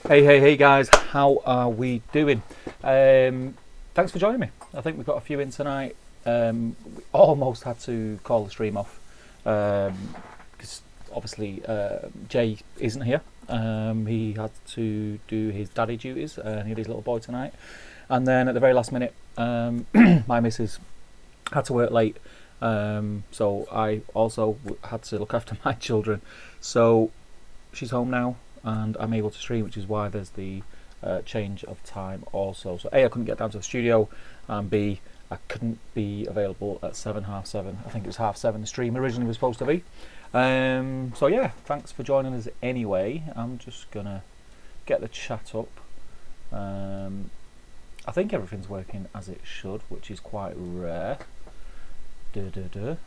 Hey guys, how are we doing? Thanks for joining me. I think we've got a few in tonight. We almost had to call the stream off because obviously Jay isn't here. He had to do his daddy duties and he had his little boy tonight. And then at the very last minute, my missus had to work late. So I also had to look after my children. So she's home now and I'm able to stream, which is why there's the change of time also. So A, I couldn't get down to the studio, and B, I couldn't be available at half seven. I think it was 7:30 the stream originally was supposed to be. So yeah, thanks for joining us anyway. I'm just gonna get the chat up. I think everything's working as it should, which is quite rare.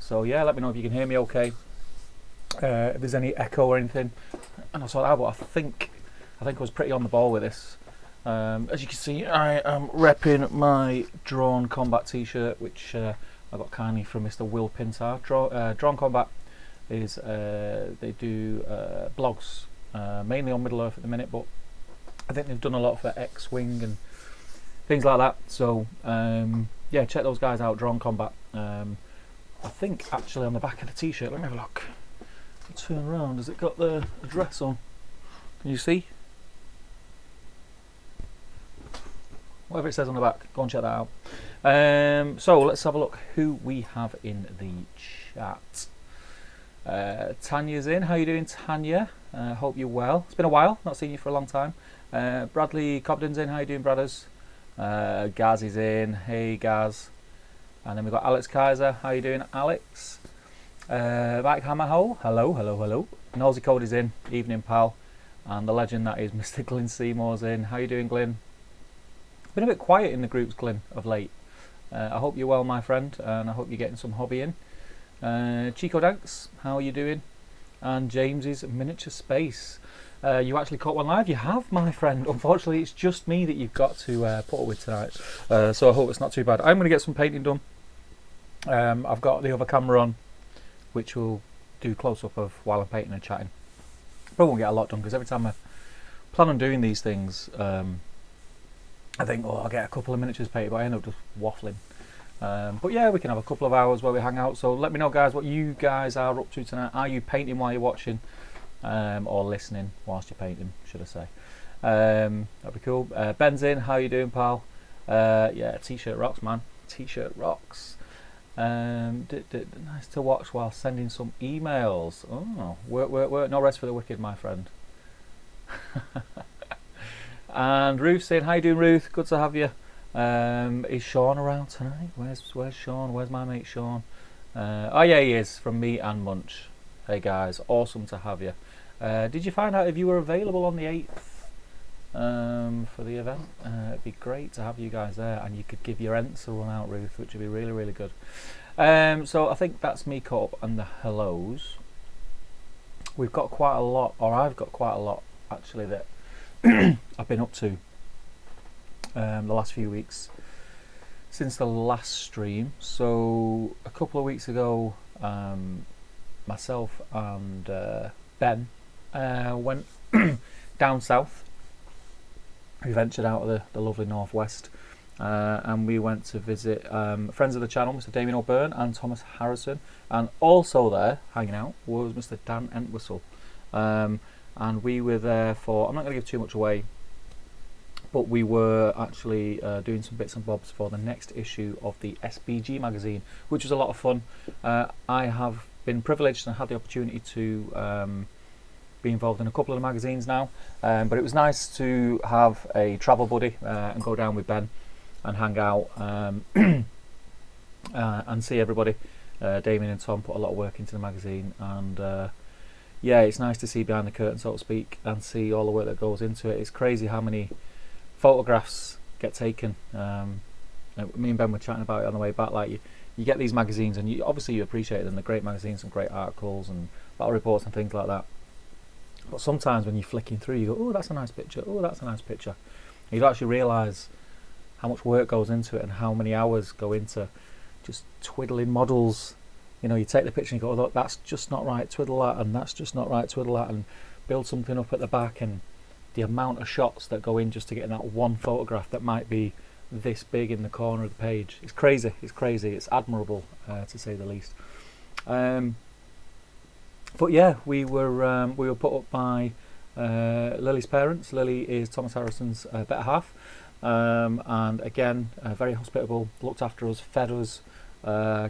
So yeah, let me know if you can hear me okay. If there's any echo or anything, and I saw that, but I think I was pretty on the ball with this. As you can see, I am repping my Drawn Combat t-shirt, which I got kindly from Mr. Will Pintar. Drawn Combat is they do blogs mainly on Middle Earth at the minute, but I think they've done a lot for X-Wing and things like that. So yeah, check those guys out. Drawn Combat. I think actually on the back of the t-shirt, let me have a look. Turn around, has it got the address on? Can you see? Whatever it says on the back, go and check that out. So let's have a look who we have in the chat. Tanya's in. How you doing, Tanya? Hope you're well. It's been a while, not seen you for a long time. Bradley Cobden's in. How you doing, Bradders? Gaz is in. Hey, Gaz. And then we've got Alex Kaiser. How you doing, Alex? Mike Hammerhole, hello. Nosy Cody's in, evening pal, and the legend that is Mr. Glyn Seymour's in. How you doing, Glyn? Been a bit quiet in the groups, Glyn, of late. I hope you're well, my friend, and I hope you're getting some hobby in. Chico Danks, how are you doing? And James's Miniature Space. You actually caught one live? You have, my friend. Unfortunately, it's just me that you've got to put up with tonight, so I hope it's not too bad. I'm going to get some painting done. I've got the other camera on, which we'll do close-up of while I'm painting and chatting. Probably won't get a lot done because every time I plan on doing these things, I think, oh, I'll get a couple of miniatures painted, but I end up just waffling. But yeah, we can have a couple of hours where we hang out. So let me know, guys, what you guys are up to tonight. Are you painting while you're watching, or listening whilst you're painting, should I say? That'd be cool. Ben's in. How you doing, pal? Yeah, t-shirt rocks, man. T-shirt rocks. Nice to watch while sending some emails. Oh, work, no rest for the wicked, my friend. And Ruth saying, how you doing, Ruth? Good to have you. Is Sean around tonight? Where's Sean? Where's my mate Sean? Oh yeah, he is, from me and Munch. Hey guys, awesome to have you. Did you find out if you were available on the 8th for the event? It'd be great to have you guys there, and you could give your ents a run out, Ruth, which would be really, really good. So I think that's me caught up on the hellos. We've got quite a lot, or I've got quite a lot actually, that I've been up to the last few weeks since the last stream. So a couple of weeks ago, myself and Ben went down south. We ventured out of the lovely northwest, and we went to visit friends of the channel, Mr. Damien O'Byrne and Thomas Harrison, and also there hanging out was Mr. Dan Entwistle, and we were there for, I'm not going to give too much away, but we were actually doing some bits and bobs for the next issue of the SBG magazine, which was a lot of fun. I have been privileged and had the opportunity to be involved in a couple of the magazines now, but it was nice to have a travel buddy and go down with Ben and hang out and see everybody. Damien and Tom put a lot of work into the magazine, and yeah, it's nice to see behind the curtain, so to speak, and see all the work that goes into it. It's crazy how many photographs get taken. Me and Ben were chatting about it on the way back. Like you get these magazines, and you obviously appreciate them. They're great magazines and great articles and battle reports and things like that. But sometimes when you're flicking through, you go, oh, that's a nice picture. Oh, that's a nice picture. And you actually realise how much work goes into it and how many hours go into just twiddling models. You know, you take the picture and you go, oh, look, that's just not right, twiddle that, and that's just not right, twiddle that, and build something up at the back. And the amount of shots that go in just to get in that one photograph that might be this big in the corner of the page. It's crazy. It's crazy. It's admirable, to say the least. But yeah, we were put up by Lily's parents. Lily is Thomas Harrison's better half, and again, very hospitable. Looked after us, fed us,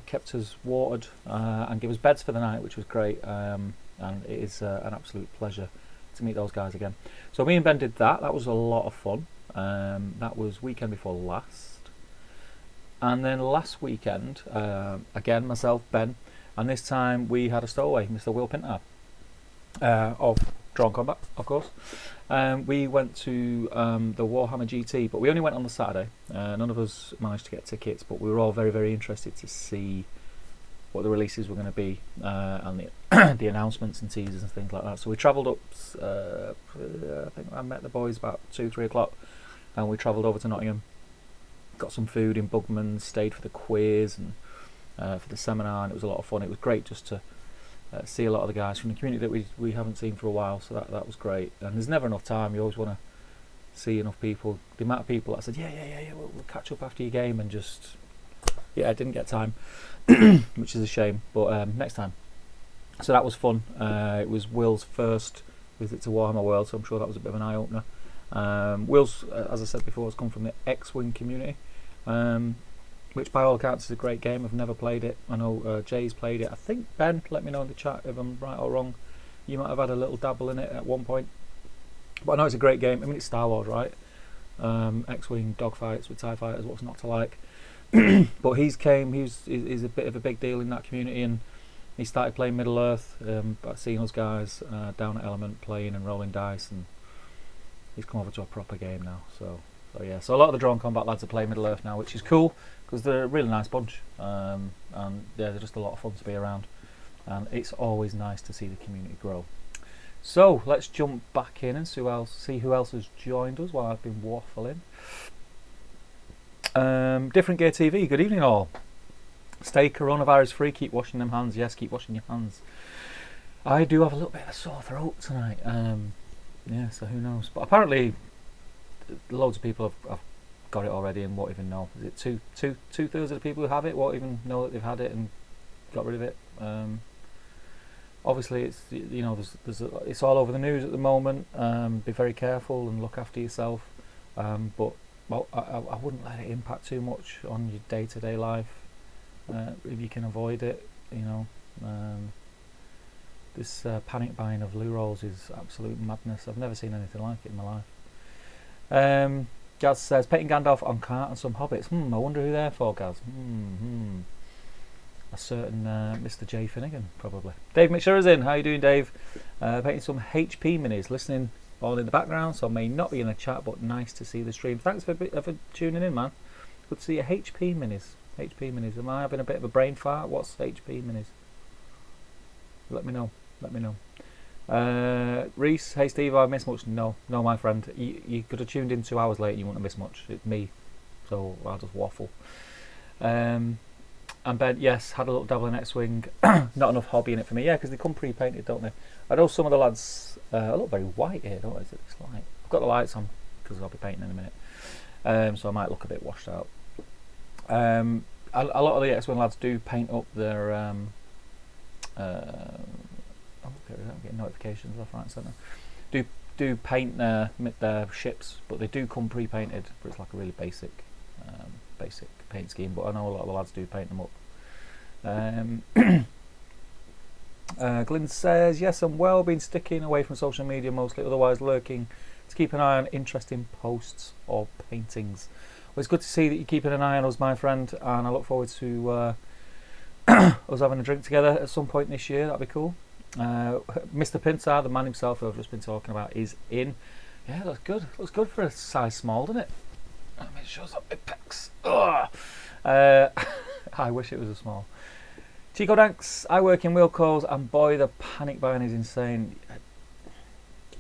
kept us watered, and gave us beds for the night, which was great. And it is an absolute pleasure to meet those guys again. So me and Ben did that. That was a lot of fun. That was weekend before last. And then last weekend, again, myself, Ben, and this time we had a stowaway, Mr. Will Pinter, of Drawn Combat, of course. We went to the Warhammer GT, but we only went on the Saturday. None of us managed to get tickets, but we were all very, very interested to see what the releases were going to be, and the announcements and teasers and things like that. So we travelled up, I think I met the boys about 2-3 o'clock, and we travelled over to Nottingham, got some food in Bugman's, stayed for the quiz and for the seminar, and it was a lot of fun. It was great just to see a lot of the guys from the community that we haven't seen for a while, so that was great. And there's never enough time. You always want to see enough people. The amount of people that said, yeah, we'll catch up after your game, and just, I didn't get time, which is a shame, but next time. So that was fun. It was Will's first visit to Warhammer World, so I'm sure that was a bit of an eye-opener. Will's, as I said before, has come from the X-Wing community, which by all accounts is a great game. I've never played it. I know Jay's played it. I think Ben, let me know in the chat if I'm right or wrong. You might have had a little dabble in it at one point. But I know it's a great game. I mean, it's Star Wars, right? X-Wing dogfights with TIE fighters, what's not to like? But he's a bit of a big deal in that community, and he started playing Middle Earth. I've seen those guys down at Element playing and rolling dice, and he's come over to a proper game now. So yeah, so a lot of the Drawn Combat lads are playing Middle Earth now, which is cool because they're a really nice bunch, and yeah, they're just a lot of fun to be around, and it's always nice to see the community grow. So let's jump back in and see who else has joined us while I've been waffling. Different Gear TV, good evening all. Stay coronavirus free, keep washing them hands. Yes, keep washing your hands. I do have a little bit of a sore throat tonight, yeah, so who knows, but apparently loads of people have got it already and won't even know. Is it two-thirds of the people who have it won't even know that they've had it and got rid of it? Obviously it's, it's all over the news at the moment. Be very careful and look after yourself, but I wouldn't let it impact too much on your day-to-day life, if you can avoid it. This panic buying of loo rolls is absolute madness. I've never seen anything like it in my life. Gaz says, painting Gandalf on cart and some hobbits. I wonder who they're for, Gaz. A certain Mr. J. Finnegan, probably. Dave McShur's in. How you doing, Dave? Painting some HP minis. Listening all in the background, so I may not be in the chat, but nice to see the stream. Thanks for tuning in, man. Good to see you. HP minis. HP minis. Am I having a bit of a brain fart? What's HP minis? Let me know. Reese, hey Steve, have I missed much? No, my friend. You could have tuned in 2 hours late and you wouldn't have missed much. It's me, so I'll just waffle. And Ben, yes, had a little dabble in X-Wing. Not enough hobby in it for me. Yeah, because they come pre-painted, don't they? I know some of the lads look very white here, don't they? It's like, I've got the lights on because I'll be painting in a minute, so I might look a bit washed out. A lot of the X-Wing lads do paint up their okay, I'm getting notifications left, right and centre. Do paint their ships, but they do come pre-painted, but it's like a really basic paint scheme, but I know a lot of the lads do paint them up. Glyn says, yes, I'm well, been sticking away from social media mostly, otherwise lurking to keep an eye on interesting posts or paintings. Well, it's good to see that you're keeping an eye on us, my friend, and I look forward to us having a drink together at some point this year. That'd be cool. Mr. Pintar, the man himself who I've just been talking about, is in. Yeah, looks good. Looks good for a size small, doesn't it? I mean, it shows up big pecs. I wish it was a small. Chico Danks, I work in Wilco's, and boy, the panic buying is insane.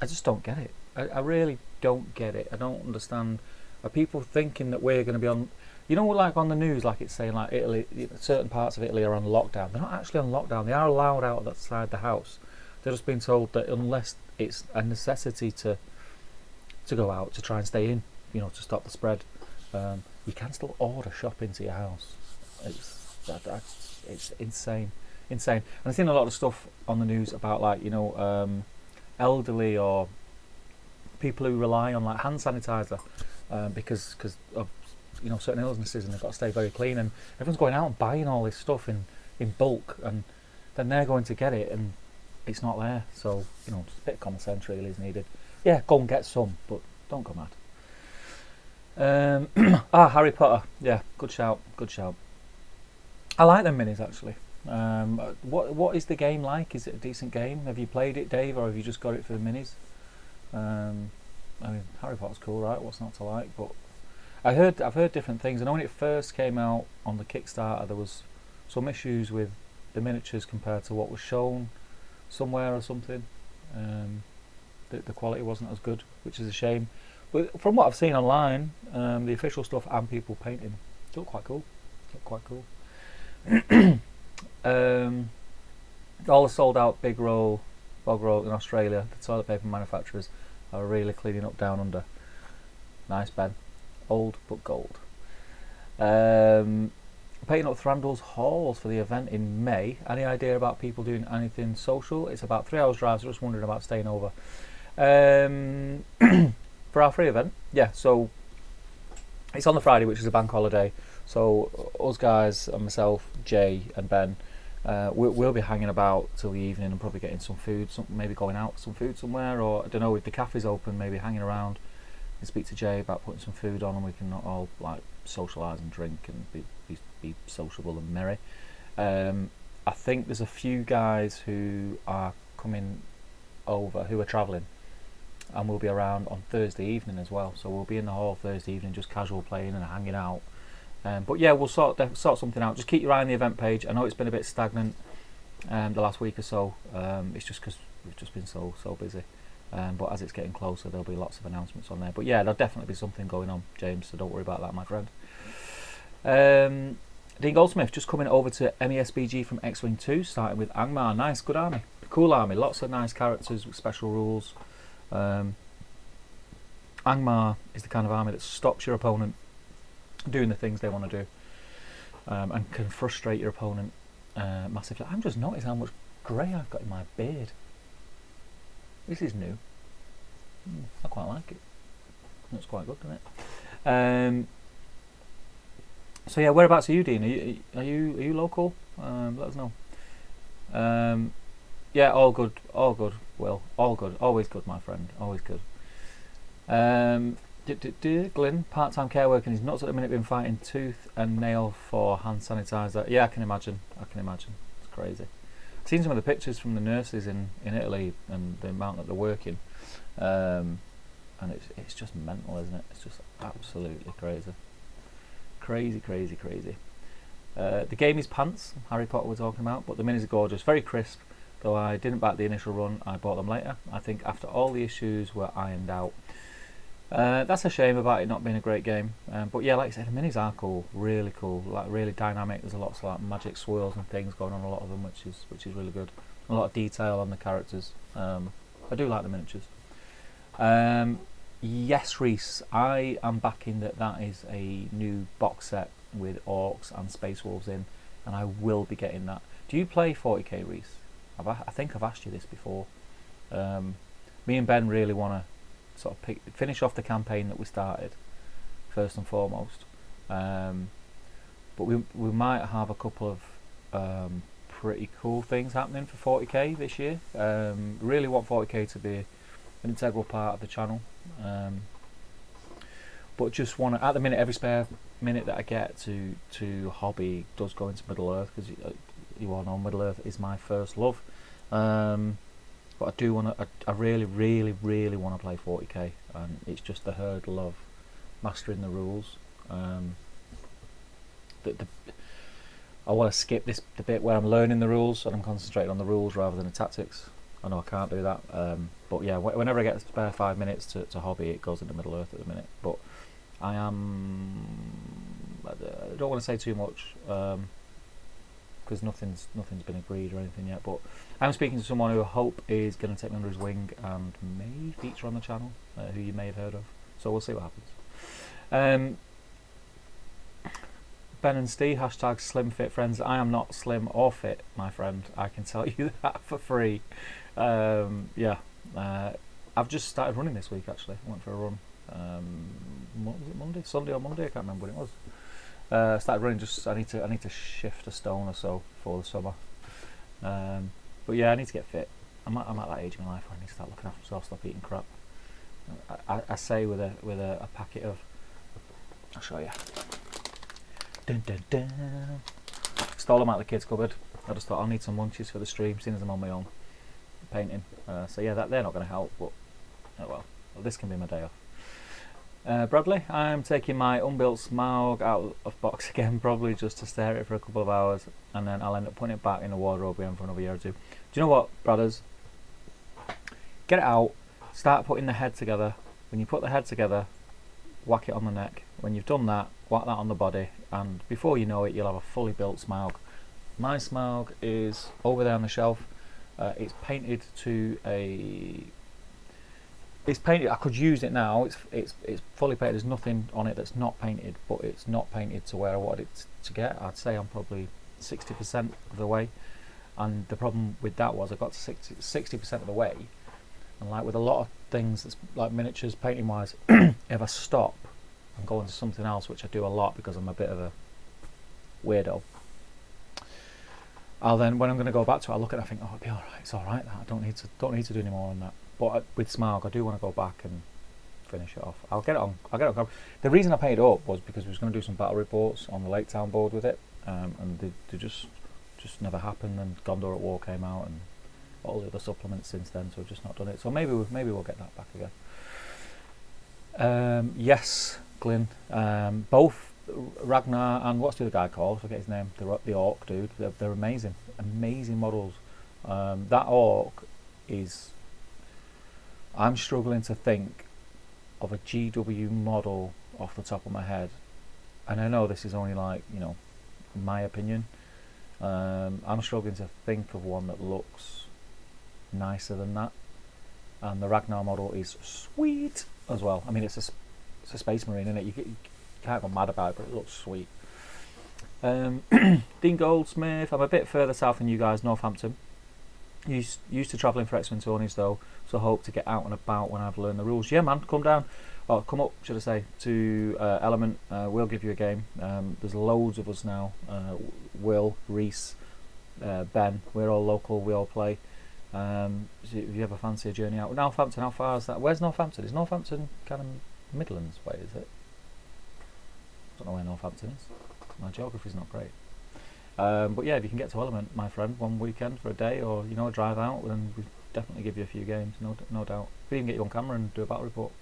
I just don't get it. I really don't get it. I don't understand. Are people thinking that we're going to be on? Like on the news, like it's saying like Italy, certain parts of Italy are on lockdown. They're not actually on lockdown. They are allowed out outside the house. They're just being told that unless it's a necessity to to go out to try and stay in, you know, to stop the spread. You can still order shop into your house. It's insane. And I've seen a lot of stuff on the news about, like, you know, elderly or people who rely on like hand sanitizer because of, you know, certain illnesses, and they've got to stay very clean, and everyone's going out and buying all this stuff in bulk, and then they're going to get it and it's not there. So, you know, just a bit of common sense really is needed. Yeah, go and get some, but don't go mad. Harry Potter. Yeah, good shout. I like them minis actually. What is the game like? Is it a decent game? Have you played it, Dave, or have you just got it for the minis? I mean, Harry Potter's cool, right? What's not to like? But I've heard different things. I know when it first came out on the Kickstarter, there was some issues with the miniatures compared to what was shown somewhere or something. The quality wasn't as good, which is a shame. But from what I've seen online, the official stuff and people painting, it looked quite cool. All the sold out Bog Roll in Australia. The toilet paper manufacturers are really cleaning up down under. Nice, Ben. Old but gold. Painting up Thranduil's halls for the event in May. Any idea about people doing anything social? It's about 3 hours drive, so just wondering about staying over. For our free event, yeah, so it's on the Friday, which is a bank holiday. So us guys and myself, Jay and Ben, we'll be hanging about till the evening and probably getting some food, maybe going out for some food somewhere, or I don't know, if the cafe's open, maybe hanging around and speak to Jay about putting some food on, and we can all like socialise and drink and be sociable and merry. I think there's a few guys who are coming over who are travelling, and we'll be around on Thursday evening as well. So we'll be in the hall Thursday evening, just casual playing and hanging out. But yeah, we'll sort something out. Just keep your eye on the event page. I know it's been a bit stagnant the last week or so. It's just because we've just been so busy. But as it's getting closer, there'll be lots of announcements on there. But yeah, there'll definitely be something going on, James, so don't worry about that, my friend. Dean Goldsmith just coming over to MESBG from X-Wing 2, starting with Angmar. Nice, good army. Cool army, lots of nice characters with special rules. Angmar is the kind of army that stops your opponent doing the things they want to do, and can frustrate your opponent massively. I'm just noticing how much grey I've got in my beard. This is new. I quite like it. Looks quite good, doesn't it? So yeah, whereabouts are you, Dean? Are you local? Let us know. Yeah, all good, Will, all good, always good, my friend, always good. Glyn, part-time care worker, and he's nuts at the minute, been fighting tooth and nail for hand sanitizer. Yeah, I can imagine. It's crazy. I've seen some of the pictures from the nurses in Italy and the amount that they're working, and it's just mental, isn't it? It's just absolutely crazy. The game is pants, Harry Potter we're talking about, but the minis are gorgeous, very crisp. Though I didn't back the initial run, I bought them later. I think after all the issues were ironed out. That's a shame about it not being a great game. But yeah, like I said, the minis are cool, really cool, like really dynamic. There's lots of like magic swirls and things going on, a lot of them, which is really good. A lot of detail on the characters. I do like the miniatures. Yes, Reese, I am backing that is a new box set with orcs and space wolves in, and I will be getting that. Do you play 40k, Reese? I think I've asked you this before. Me and Ben really want to sort of finish off the campaign that we started first and foremost, but we might have a couple of pretty cool things happening for 40k this year. Really want 40k to be an integral part of the channel, but just want to, at the minute, every spare minute that I get to hobby does go into Middle Earth, because you all know Middle Earth is my first love. But I do want to, I really want to play 40k, and it's just the hurdle of mastering the rules. I want to skip the bit where I'm learning the rules and I'm concentrating on the rules rather than the tactics. I know I can't do that, but yeah, whenever I get a spare 5 minutes to hobby, it goes into Middle Earth at the minute. But I don't want to say too much. because nothing's been agreed or anything yet. But I'm speaking to someone who I hope is going to take me under his wing and may feature on the channel, who you may have heard of. So we'll see what happens. Ben and Steve, hashtag slim fit friends. I am not slim or fit, my friend. I can tell you that for free. Yeah, I've just started running this week. Actually, I went for a run. What was it, Monday, Sunday or Monday? I can't remember what it was. Started running. Just I need to shift a stone or so for the summer. But yeah, I need to get fit. I'm at that age in my life where I need to start looking after myself, stop eating crap. I say with a packet of. I'll show you. Dun, dun, dun. Stole them out of the kids' cupboard. I just thought I'll need some munchies for the stream, seeing as I'm on my own painting. So yeah, they're not going to help, but oh well. This can be my day off. Bradley, I'm taking my unbuilt Smaug out of box again, probably just to stare at it for a couple of hours, and then I'll end up putting it back in the wardrobe again for another year or two. Do you know what, brothers? Get it out, start putting the head together. When you put the head together, whack it on the neck. When you've done that, whack that on the body, and before you know it, you'll have a fully built Smaug. My Smaug is over there on the shelf. It's painted to a. It's painted. I could use it now. It's fully painted. There's nothing on it that's not painted, but it's not painted to where I wanted it to get. I'd say I'm probably 60% of the way, and the problem with that was I got to 60% of the way, and like with a lot of things that's like miniatures painting wise, if I stop and go into something else, which I do a lot because I'm a bit of a weirdo, I'll then, when I'm going to go back to it, I look at it and I think, oh, it'll be alright, it's alright that, I don't need to do any more on that. But with Smaug, I do want to go back and finish it off. I'll get it on. The reason I paid it up was because we was going to do some battle reports on the Lake Town board with it, and they just never happened. And Gondor at War came out, and all the other supplements since then, so we've just not done it. So maybe we'll get that back again. Yes, Glyn. Both Ragnar and what's the other guy called? I forget his name. The orc dude. They're amazing models. That orc is. I'm struggling to think of a GW model off the top of my head, and I know this is only like, you know, my opinion. I'm struggling to think of one that looks nicer than that, and the Ragnar model is sweet as well. I mean, it's a space marine, isn't it? You can't go mad about it, but it looks sweet. Dean Goldsmith, I'm a bit further south than you guys, Northampton. Used to travelling for X-Men tourneys though, so hope to get out and about when I've learned the rules. Yeah, man, come down, or come up, should I say, to Element. We'll give you a game. There's loads of us now. Will, Reese, Ben. We're all local. We all play. So if you ever fancy a journey out, Northampton. How far is that? Where's Northampton? Is Northampton kind of Midlands way? Is it? I don't know where Northampton is. My geography's not great. But yeah, if you can get to Element, my friend, one weekend for a day, or you know, drive out, then we definitely give you a few games, no doubt. We even get you on camera and do a battle report.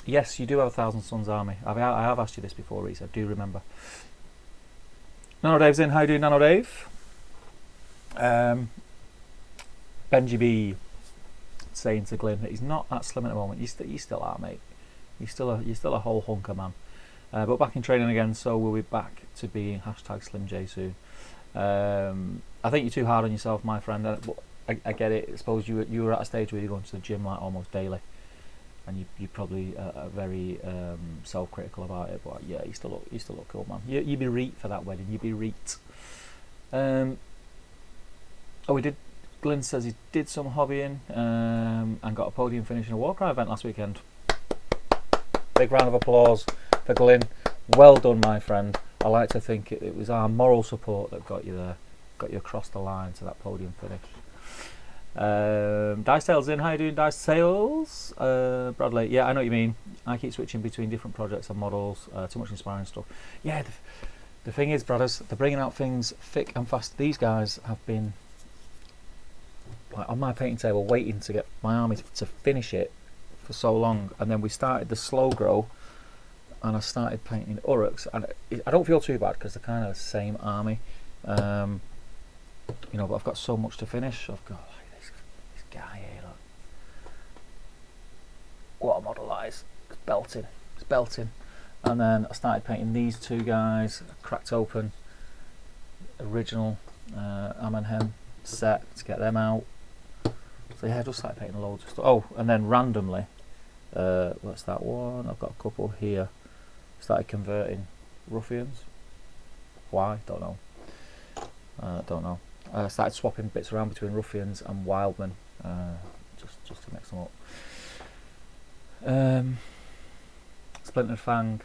Yes, you do have a Thousand Suns army. I have asked you this before, Reese. I do remember. Nano Dave's in. How you doing, Nano Dave? Benji B saying to Glyn that he's not that slim at the moment. You still are, mate. You're still a whole hunk of man. But back in training again, so we'll be back to being #SlimJ soon. I think you're too hard on yourself, my friend. I get it. I suppose you were at a stage where you're going to the gym like almost daily, and you probably are very self-critical about it. But yeah, you still look cool, man. You'd be reet for that wedding. You'd be reet. Oh, we did. Glyn says he did some hobbying and got a podium finish in a Warcry event last weekend. Big round of applause for Glyn. Well done, my friend. I like to think it was our moral support that got you there, got you across the line to that podium finish. Dice Sales in. How you doing, Dice Sales? Bradley, yeah, I know what you mean. I keep switching between different projects and models. Too much inspiring stuff. Yeah, the thing is, brothers, they're bringing out things thick and fast. These guys have been like on my painting table waiting to get my army to finish it for so long, and then we started the slow grow, and I started painting Uruks, and I don't feel too bad because they're kind of the same army, you know, but I've got so much to finish. I've got like this guy here, look. What a model that is. It's belting. And then I started painting these two guys, cracked open original Amenhem set to get them out. So yeah, I just started painting loads of stuff. Oh, and then randomly, what's that one? I've got a couple here. Started converting ruffians. Why? Don't know. Don't know. Started swapping bits around between ruffians and wildmen, just to mix them up. Splintered Fang.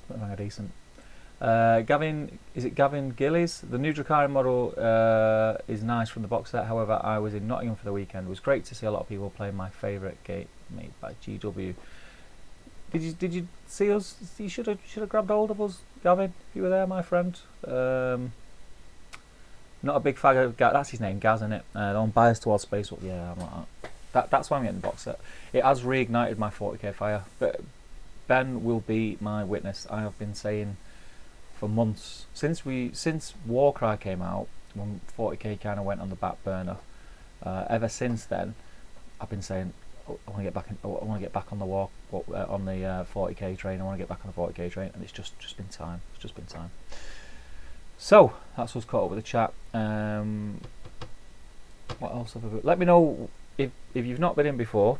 Splintered Fang are decent. Gavin, is it Gavin Gillies? The new Drakari model is nice from the box set. However, I was in Nottingham for the weekend. It was great to see a lot of people playing my favourite game made by GW. Did you see us? You should have grabbed hold of us, Gavin. If you were there, my friend. Not a big fan of Gaz. That's his name, Gaz, isn't it? I'm biased towards Space Wolf. Yeah, I'm like that. That's why I'm getting the box set. It has reignited my 40k fire. But Ben will be my witness. I have been saying for months since Warcry came out, when 40k kind of went on the back burner. Ever since then, I've been saying I want to get back. I want to get back on the on the 40k train. I want to get back on the 40k train, and it's just been time. It's just been time. So that's what's caught up with the chat. What else have I got? Let me know if you've not been in before.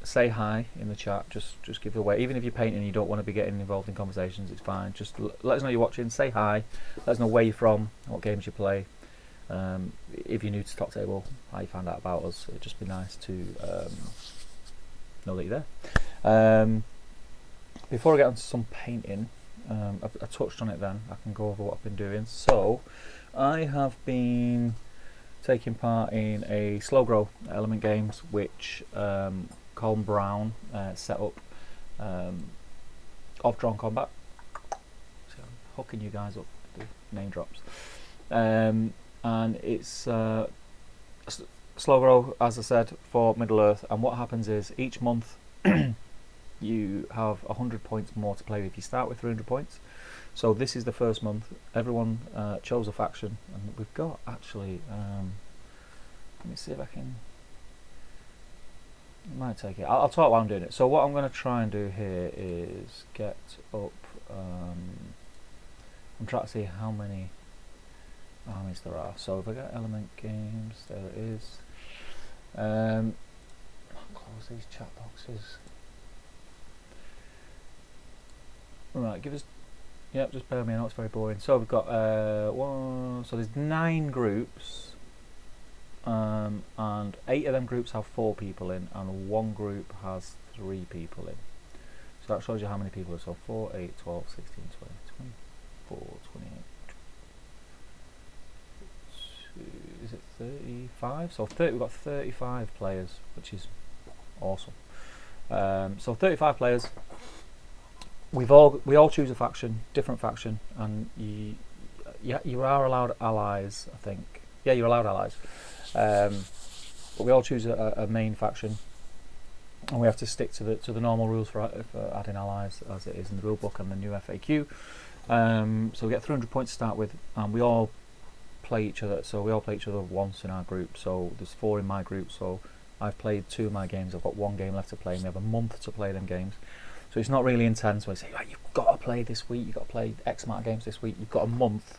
Say hi in the chat. Just give it away. Even if you're painting and you don't want to be getting involved in conversations, it's fine. Just let us know you're watching. Say hi. Let us know where you're from, what games you play. If you're new to Top Table, how you found out about us. It'd just be nice to know that you're there. Before I get on to some painting, I touched on it then. I can go over what I've been doing. So I have been taking part in a slow grow element games, which Colin Brown set up of Drawn Combat. So I'm hooking you guys up with the name drops. And it's slow grow, as I said, for Middle Earth. And what happens is each month you have 100 points more to play with. You start with 300 points. So this is the first month. Everyone chose a faction, and we've got actually. Let me see if I can. I might take it. I'll talk while I'm doing it. So what I'm going to try and do here is get up. I'm trying to see how many armies there are. So if I get element games, there it is. I'll close these chat boxes. Right, give us. Yep, just bear with me. I know it's very boring. So we've got one. So there's 9 groups. And 8 of them groups have 4 people in, and 1 group has 3 people in. So that shows you how many people are. So 4, 8, 12, 16, 20, 24, 28. Is it 35? So we've got 35 players, which is awesome. So 35 players. We all choose a faction, different faction, and you are allowed allies. I think. Yeah, you're allowed allies. But we all choose a main faction, and we have to stick to the normal rules for adding allies, as it is in the rule book and the new FAQ. So we get 300 points to start with, and we all play each other. So we all play each other once in our group. So there's 4 in my group. So I've played 2 of my games. I've got 1 game left to play, and we have a month to play them games. So it's not really intense. Where I say, right, you've got to play this week. You've got to play X amount of games this week. You've got a month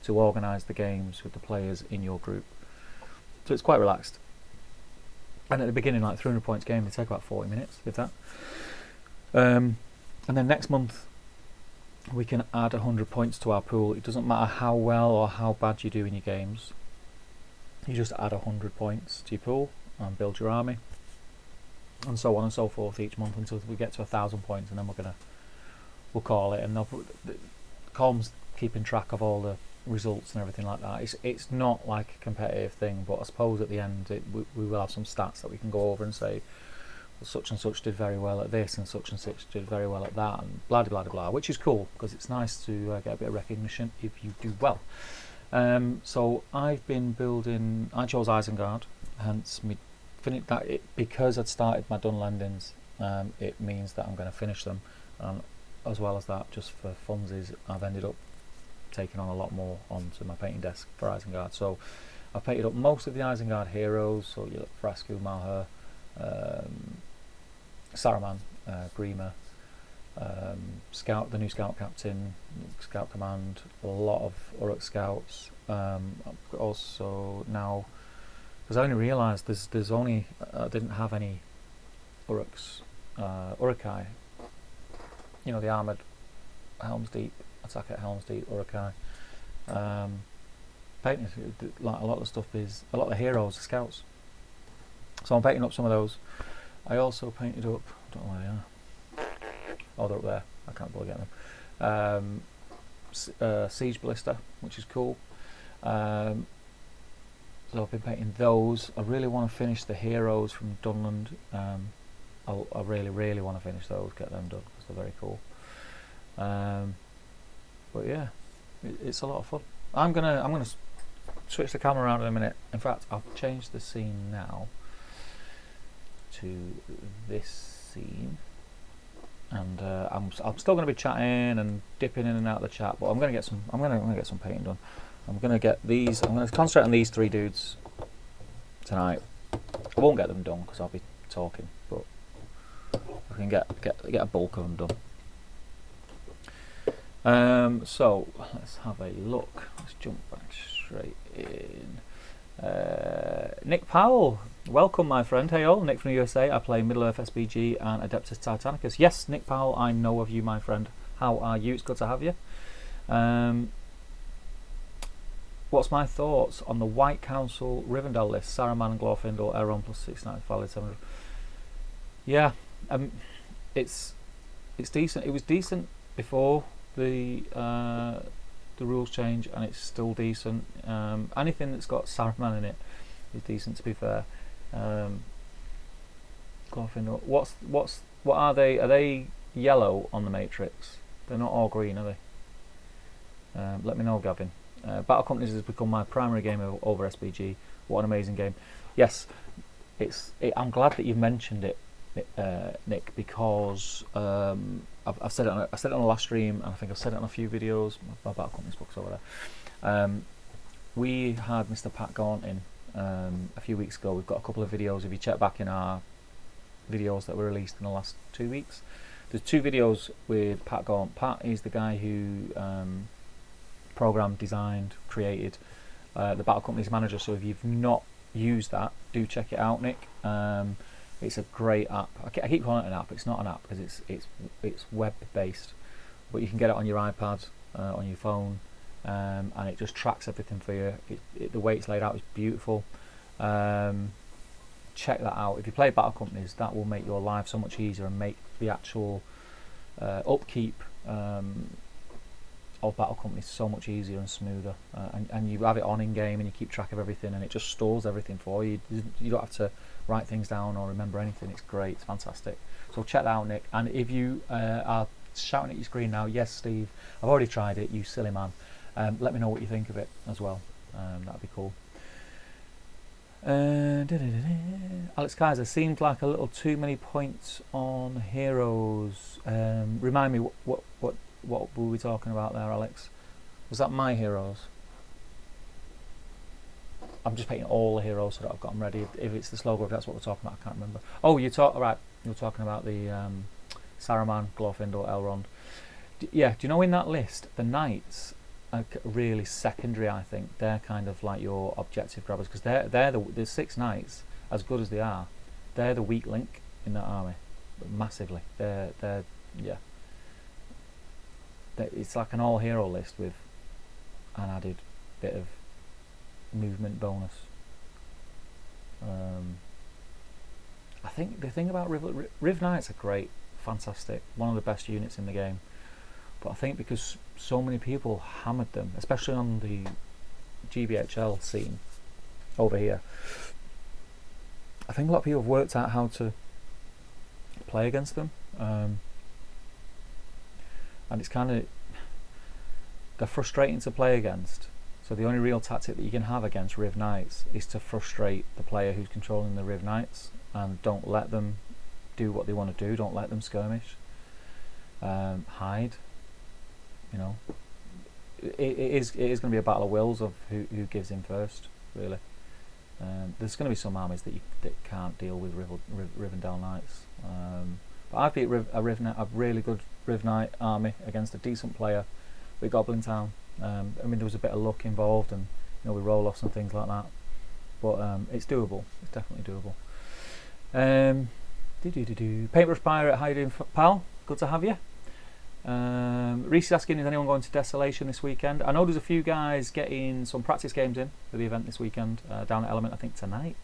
to organise the games with the players in your group. So it's quite relaxed. And at the beginning, like 300 points game, they take about 40 minutes, if that. And then next month, we can add 100 points to our pool. It doesn't matter how well or how bad you do in your games. You just add 100 points to your pool and build your army. And so on and so forth each month until we get to 1,000 points, and then we'll call it. And Colm's keeping track of all the results and everything like that. It's not like a competitive thing, but I suppose at the end we will have some stats that we can go over and say, well, such and such did very well at this, and such did very well at that, and blah blah blah blah, which is cool because it's nice to get a bit of recognition if you do well. So I've been building. I chose Isengard, hence me finished that. Because I'd started my Dunlendings, it means that I'm going to finish them, and as well as that, just for funsies, I've ended up taking on a lot more onto my painting desk for Isengard. So I've painted up most of the Isengard heroes. So you look Frasku, Malher, Saruman, Grima, Scout, the new Scout Captain, Scout Command, a lot of Uruk Scouts. Also now, because I only realised there's only I didn't have any Uruks, Urukai. You know, the armoured Helm's Deep, attack at Helm's Deep Urukai. Painting like a lot of the stuff is a lot of the heroes are scouts. So I'm painting up some of those. I also painted up, I don't know where they are. Oh, they're up there. I can't bother getting them. Siege Ballista, which is cool. So I've been painting those. I really want to finish the heroes from Dunland. I really want to finish those, get them done because they're very cool. But yeah, it's a lot of fun. I'm gonna switch the camera around in a minute. In fact, I'll change the scene now to this scene, and I'm still going to be chatting and dipping in and out of the chat, but I'm going to get some painting done. I'm going to concentrate on these 3 dudes tonight. I won't get them done because I'll be talking, but I can get a bulk of them done. So let's have a look. Let's jump back straight in. Nick Powell, welcome my friend. Hey all, Nick from the USA. I play Middle Earth SBG and Adeptus Titanicus. Yes, Nick Powell, I know of you, my friend. How are you? It's good to have you. What's my thoughts on the White Council Rivendell list? Saruman, Glorfindel, Elrond plus 690, valid 700. Yeah, it's decent. It was decent before the rules change, and it's still decent. Anything that's got Saruman in it is decent, to be fair. Glorfindel. What are they? Are they yellow on the Matrix? They're not all green, are they? Let me know, Gavin. Battle Companies has become my primary game over SBG. What an amazing game! Yes, I'm glad that you've mentioned it, Nick, because I've said it on the last stream, and I think I've said it on a few videos. My Battle Companies books over there. We had Mr. Pat Gaunt in a few weeks ago. We've got a couple of videos. If you check back in our videos that were released in the last 2 weeks, there's 2 videos with Pat Gaunt. Pat is the guy who programmed, designed, created the Battle Companies Manager. So if you've not used that, do check it out, Nick. It's a great app. I keep calling it an app. It's not an app because it's web based, but you can get it on your iPad, on your phone, and it just tracks everything for you. The way it's laid out is beautiful. Check that out. If you play Battle Companies, that will make your life so much easier and make the actual upkeep of Battle Companies so much easier and smoother. And you have it on in game, and you keep track of everything, and it just stores everything for you. You don't have to write things down or remember anything. It's great. It's fantastic. So check that out, Nick. And if you are shouting at your screen now, yes, Steve, I've already tried it, you silly man. Let me know what you think of it as well. That'd be cool. Alex Kaiser, seemed like a little too many points on heroes. Remind me, what were we talking about there, Alex? Was that my heroes? I'm just painting all the heroes so that I've got them ready. If it's this logo, if that's what we're talking about, I can't remember. Oh, you're talking about the Saruman, Glorfindel, Elrond. Yeah, do you know in that list the knights are really secondary? I think they're kind of like your objective grabbers, because they're the 6 knights, as good as they are, they're the weak link in that army, massively. They're yeah. It's like an all hero list with an added bit of movement bonus. I think the thing about Riv Knights are great, fantastic, one of the best units in the game. But I think because so many people hammered them, especially on the GBHL scene over here, I think a lot of people have worked out how to play against them. And it's kind of, they're frustrating to play against. So the only real tactic that you can have against Riv Knights is to frustrate the player who's controlling the Riv Knights, and don't let them do what they want to do. Don't let them skirmish, hide. You know, it is going to be a battle of wills of who gives in first, really. There's going to be some armies that can't deal with Rivendell Knights. But I've beat a really good Riv Knight army against a decent player with Goblin Town. I mean, there was a bit of luck involved, and we roll offs and things like that. But it's doable. It's definitely doable. Paintbrush Pirate, how you doing, pal? Good to have you. Reese is asking, is anyone going to Desolation this weekend? I know there's a few guys getting some practice games in for the event this weekend, down at Element, I think tonight.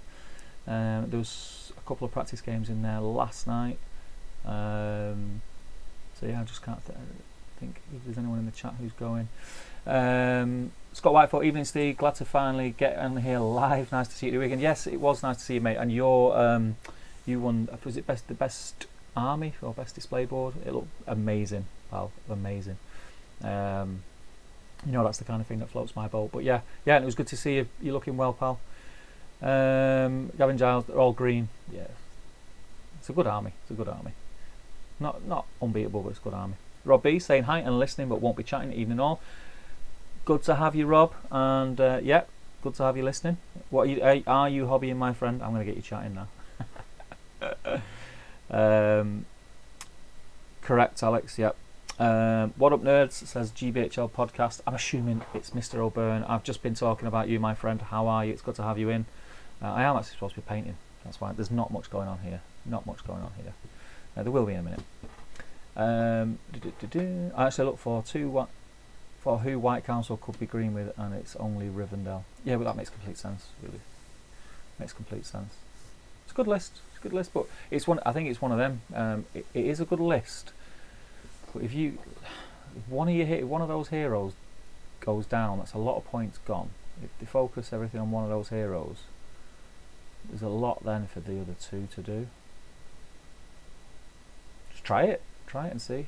There was a couple of practice games in there last night. So yeah, I just can't think if there's anyone in the chat who's going. Scott Whitefoot, evening Steve, glad to finally get on here live. Nice to see you the weekend. Yes, it was nice to see you, mate. And you won, was it the best army or best display board? It looked amazing, pal, amazing. That's the kind of thing that floats my boat. But yeah, and it was good to see you. You're looking well, pal. Gavin Giles, they're all green. Yeah, it's a good army. Not unbeatable, but it's a good army. Rob B saying hi and listening, but won't be chatting. Evening all. Good to have you, Rob, and yeah, good to have you listening. What are you hobbying, my friend? I'm going to get you chatting now. Correct, Alex. Yep. What up, nerds? Says GBHL podcast. I'm assuming it's Mr. O'Byrne. I've just been talking about you, my friend. How are you? It's good to have you in. I am actually supposed to be painting. That's why there's not much going on here. There will be in a minute. I actually look for who White Council could be green with, and it's only Rivendell. Yeah, but that makes complete sense. Really, makes complete sense. It's a good list. But it's one. I think it's one of them. It is a good list. But if one of those heroes goes down, that's a lot of points gone. If they focus everything on one of those heroes, there's a lot then for the other two to do. Just try it and see.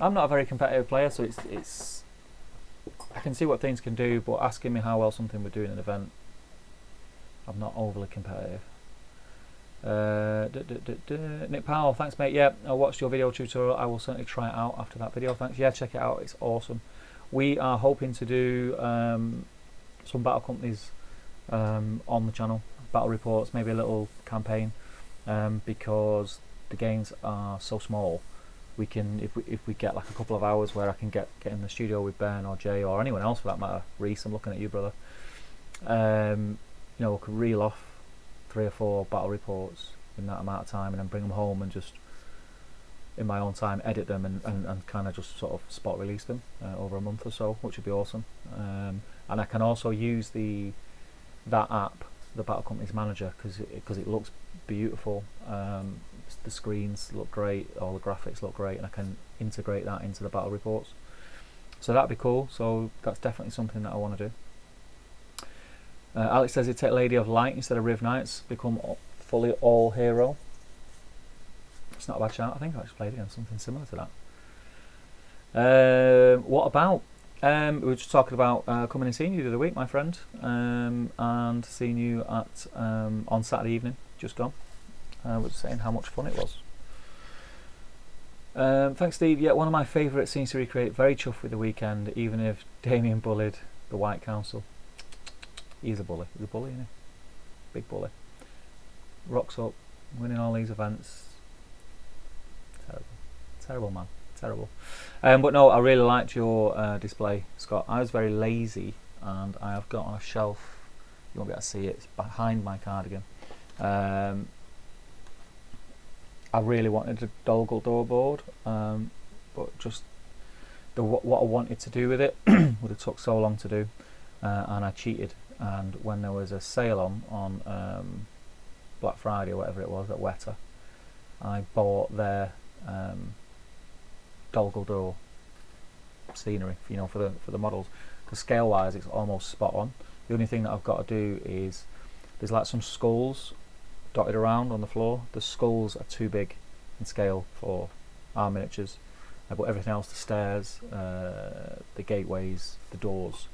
I'm not a very competitive player, so it's I can see what things can do, but asking me how well something would do in an event, I'm not overly competitive. Nick Powell, thanks mate. Yeah, I watched your video tutorial. I will certainly try it out after that video. Thanks. Yeah, check it out. It's awesome. We are hoping to do some battle companies on the channel, battle reports, maybe a little campaign, because the games are so small. We can, if we get like a couple of hours where I can get in the studio with Ben or Jay or anyone else for that matter. Reese, I'm looking at you, brother. We could reel off 3 or 4 battle reports in that amount of time, and then bring them home and just in my own time edit them and kind of just sort of spot release them over a month or so, which would be awesome. And I can also use that app, the Battle Companies Manager, because it looks beautiful. The screens look great, all the graphics look great, and I can integrate that into the battle reports. So that'd be cool. So that's definitely something that I want to do. Alex says he'd take Lady of Light instead of Riv Knights, become fully all hero. It's not a bad shout. I think I actually played against something similar to that. What about? We were just talking about coming and seeing you the other week, my friend, and seeing you at on Saturday evening, just gone. I was saying how much fun it was. Thanks, Steve. Yeah, one of my favourite scenes to recreate. Very chuffed with the weekend, even if Damien bullied the White Council. He's a bully. He's a bully, isn't he? Big bully. Rocks up, winning all these events. Terrible man. Terrible. But no, I really liked your display, Scott. I was very lazy, and I have got on a shelf. You won't be able to see it. It's behind my cardigan. I really wanted a Dolgul door board, but just what I wanted to do with it would have took so long to do, and I cheated. And when there was a sale on Black Friday or whatever it was at Weta, I bought their Dolgul door scenery, for the models. Because scale wise, it's almost spot on. The only thing that I've got to do is there's like some skulls dotted around on the floor. The skulls are too big in scale for our miniatures, but everything else, the stairs, the gateways, the doors,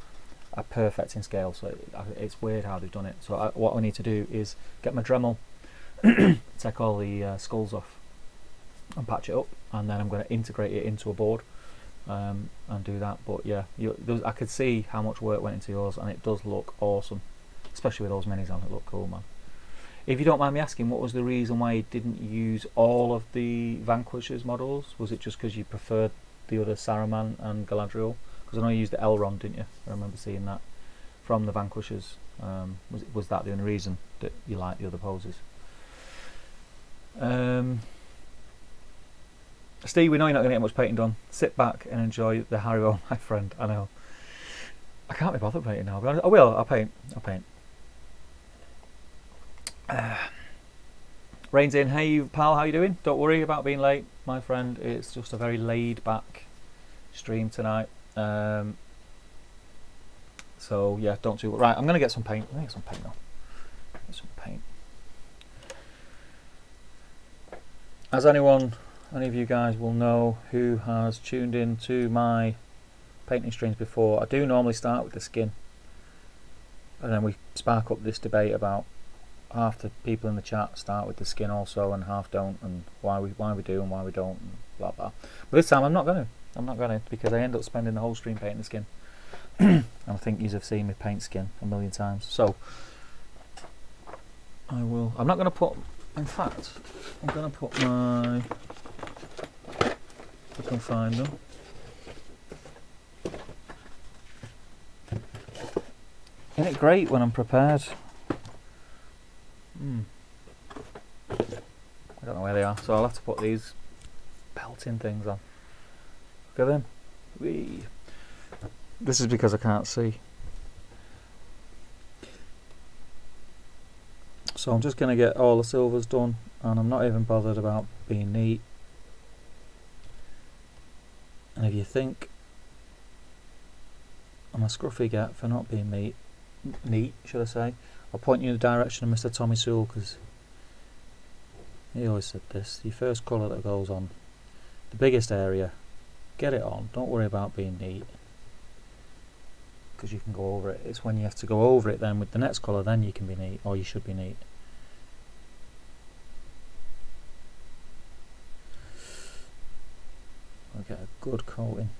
are perfect in scale. So it's weird how they've done it. So what I need to do is get my Dremel, take all the skulls off and patch it up, and then I'm going to integrate it into a board and do that. But yeah, I could see how much work went into yours, and it does look awesome, especially with those minis on. It look cool, man. If you don't mind me asking, what was the reason why you didn't use all of the Vanquishers models? Was it just because you preferred the other Saruman and Galadriel? Because I know you used the Elrond, didn't you? I remember seeing that from the Vanquishers. Was that the only reason that you liked the other poses? Steve, we know you're not going to get much painting done. Sit back and enjoy the Haribo, my friend. I know. I can't be bothered painting now. But I will. I'll paint. Rain's in. Hey, pal. How you doing? Don't worry about being late, my friend. It's just a very laid-back stream tonight. So yeah, don't do it. Right, I'm going to get some paint. Get some paint. As any of you guys will know who has tuned in to my painting streams before, I do normally start with the skin, and then we spark up this debate about half the people in the chat start with the skin also and half don't, and why we do and why we don't, and blah blah. But this time I'm not going to, because I end up spending the whole stream painting the skin. I think you have seen me paint skin a million times, so I'm not going to put, in fact I'm going to put my, if I can find them, isn't it great when I'm prepared? I don't know where they are, so I'll have to put these belting things on. Look at them. Whee. This is because I can't see. So I'm just going to get all the silvers done, and I'm not even bothered about being neat. And if you think I'm a scruffy gat for not being neat, should I say, I'll point you in the direction of Mr. Tommy Sewell, because he always said this: your first colour that goes on the biggest area, get it on, don't worry about being neat, because you can go over it. It's when you have to go over it then with the next colour, then you can be neat, or you should be neat. I'll get a good coating.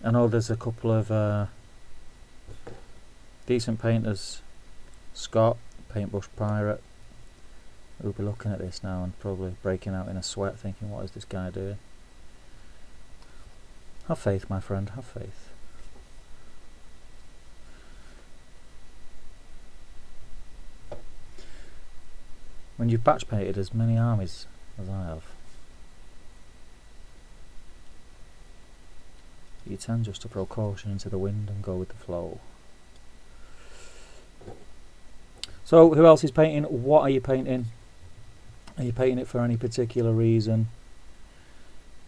I know there's a couple of decent painters, Scott, Paintbrush Pirate, who'll be looking at this now and probably breaking out in a sweat thinking, what is this guy doing? Have faith, my friend, have faith. When you've batch painted as many armies as I have, you tend just to throw caution into the wind and go with the flow. So, who else is painting? What are you painting? Are you painting it for any particular reason?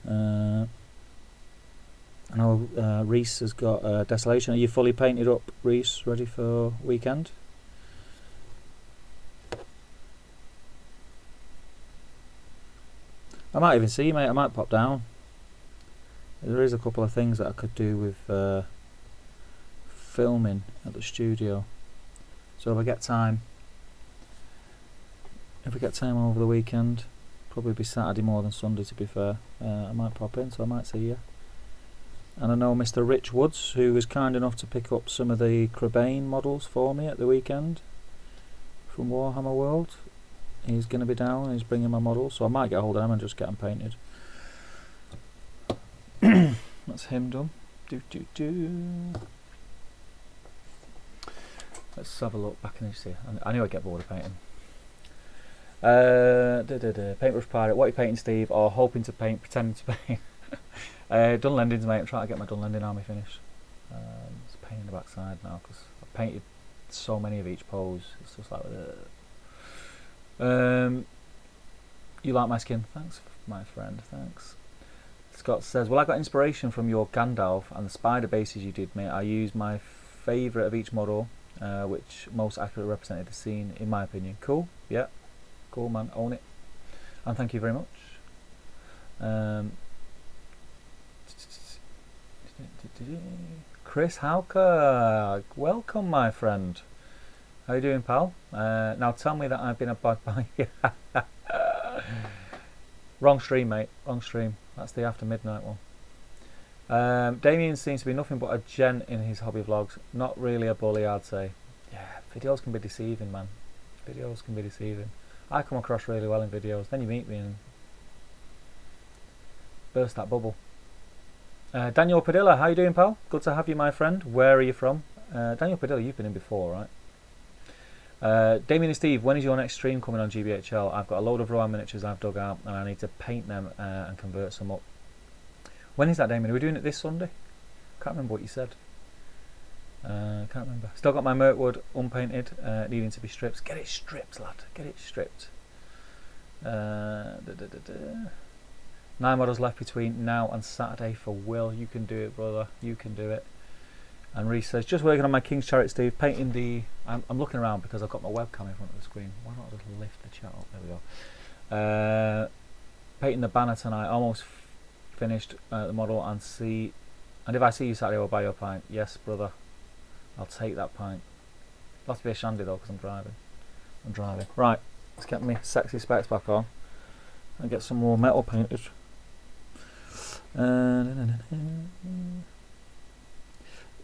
I know Reese has got Desolation. Are you fully painted up, Reese? Ready for weekend? I might even see you, mate. I might pop down. There is a couple of things that I could do with filming at the studio. So if I get time over the weekend, probably be Saturday more than Sunday to be fair, I might pop in, so I might see you. And I know Mr. Rich Woods, who was kind enough to pick up some of the Crabane models for me at the weekend from Warhammer World. He's going to be down and he's bringing my models, so I might get a hold of them and just get them painted. That's him done. Let's have a look back in this. I knew I'd get bored of painting. Paintbrush Pirate, what are you painting, Steve? Or hoping to paint, pretending to paint? Dunlendings, mate. I'm trying to get my Dunlending army finished. It's a pain in the backside now because I've painted so many of each pose. It's just like you like my skin? Thanks, my friend. Thanks. Scott says, well, I got inspiration from your Gandalf and the spider bases you did, mate. I used my favourite of each model, which most accurately represented the scene, in my opinion. Cool, yeah. Cool, man. Own it. And thank you very much. Chris Hauker, welcome, my friend. How you doing, pal? Now tell me that I've been a bad boy. Wrong stream, mate. Wrong stream. That's the after midnight one. Damien seems to be nothing but a gent in his hobby vlogs. Not really a bully, I'd say. Yeah, videos can be deceiving, man. Videos can be deceiving. I come across really well in videos. Then you meet me and burst that bubble. Daniel Padilla, how you doing, pal? Good to have you, my friend. Where are you from? Daniel Padilla, you've been in before, right? Damien and Steve, when is your next stream coming on GBHL? I've got a load of Rowan miniatures I've dug out and I need to paint them and convert some up. When is that, Damien? Are we doing it this Sunday? Can't remember what you said. Can't remember. Still got my Mirkwood unpainted, needing to be stripped. Get it stripped, lad. Get it stripped. 9 models left between now and Saturday for Will. You can do it, brother. You can do it. And Reese says, just working on my King's Chariot, Steve. Painting the... I'm looking around because I've got my webcam in front of the screen. Why not just lift the chat up? There we go. Painting the banner tonight. Almost finished the model and see... And if I see you Saturday, I'll buy you a pint. Yes, brother. I'll take that pint. It'll have to be a shandy though because I'm driving. Right. Let's get my sexy specs back on. And get some more metal painted.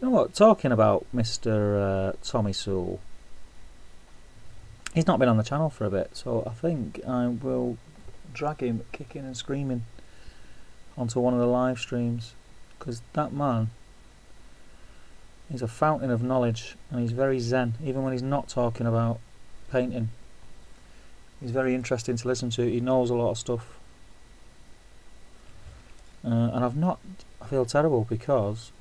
You know what? Talking about Mr. Tommy Sewell, he's not been on the channel for a bit, so I think I will drag him kicking and screaming onto one of the live streams, because that man is a fountain of knowledge and he's very zen, even when he's not talking about painting. He's very interesting to listen to. He knows a lot of stuff. And I feel terrible because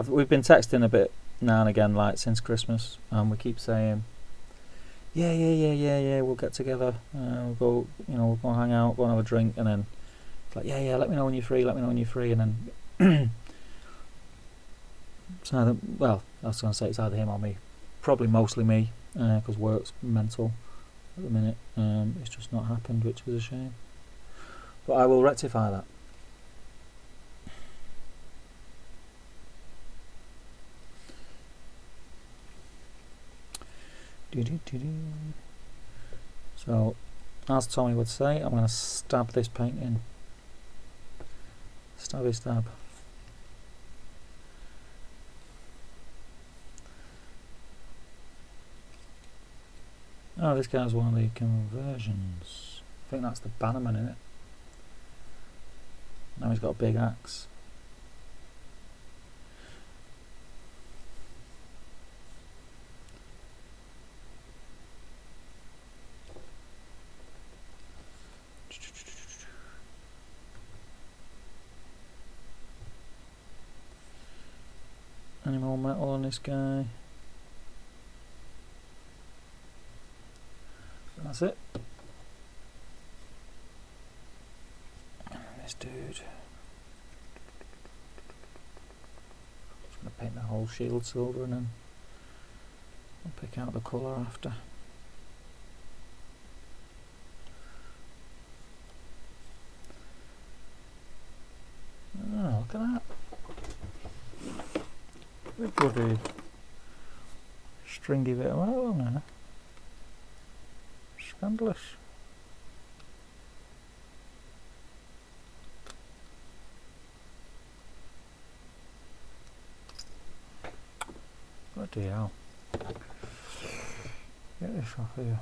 we've been texting a bit now and again, like since Christmas, and we keep saying, yeah, we'll get together, we'll go, we'll go and hang out, go and have a drink, and then it's like, yeah, let me know when you're free, and then it's either, well, I was going to say it's either him or me, probably mostly me, because work's mental at the minute. It's just not happened, which is a shame, but I will rectify that. So, as Tommy would say, I'm going to stab this paint in. Stabby stab. Oh, this guy's one of the conversions. I think that's the Bannerman, isn't it? Now he's got a big axe. Any more metal on this guy? That's it. This dude. Just going to paint the whole shield silver and then I'll pick out the colour after. Oh, look at that. Big bloody stringy bit of metal on there. Scandalous. Bloody hell. Get this off here.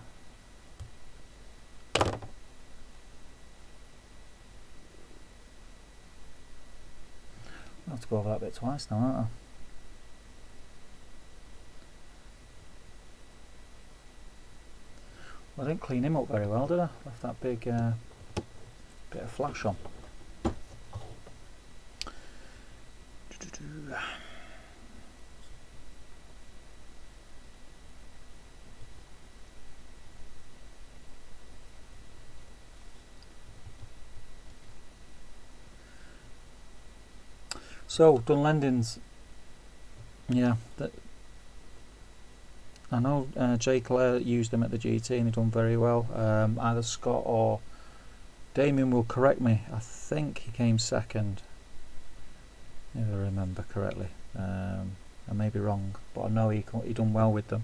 I'll have to go over that bit twice now, aren't I? Well, I didn't clean him up very well, did I? Left that big bit of flash on. So, done lendings. Yeah, I know Jay Clare used them at the GT and he done very well. Either Scott or Damien will correct me. I think he came second, if I remember correctly. I may be wrong, but I know he done well with them.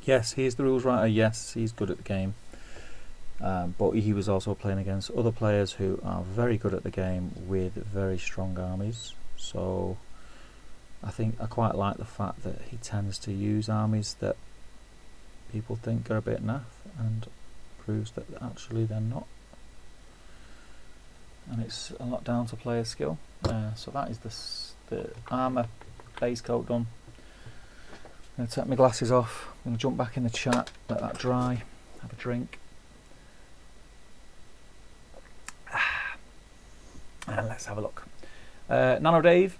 Yes, he is the rules writer. Yes, he's good at the game. but he was also playing against other players who are very good at the game with very strong armies. So I think I quite like the fact that he tends to use armies that people think are a bit naff, and proves that actually they're not. And it's a lot down to player skill. So that is the armour base coat done. I'm going to take my glasses off. I'm going to jump back in the chat, let that dry, have a drink. And let's have a look. Nano Dave,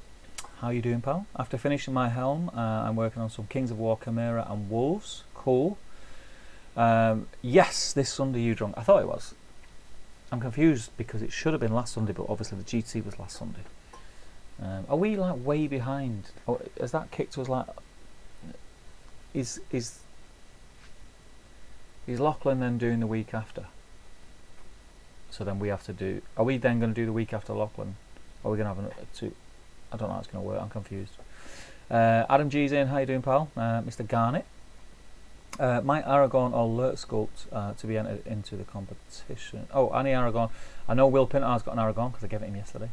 how you doing, pal? After finishing my helm, I'm working on some Kings of War Chimera and Wolves. Cool. Yes, this Sunday you drunk. I thought it was. I'm confused because it should have been last Sunday, but obviously the GT was last Sunday. Are we like way behind? Oh, has that kicked us like? Is Lachlan then doing the week after? So then we have to do. Are we then going to do the week after Lachlan? Or are we going to have two? I don't know how it's going to work. I'm confused. Adam G's in. How you doing, pal? Mr. Garnett. My Aragon or Lurt sculpt to be entered into the competition. Oh, any Aragon. I know Will Pintar's got an Aragon because I gave it him yesterday.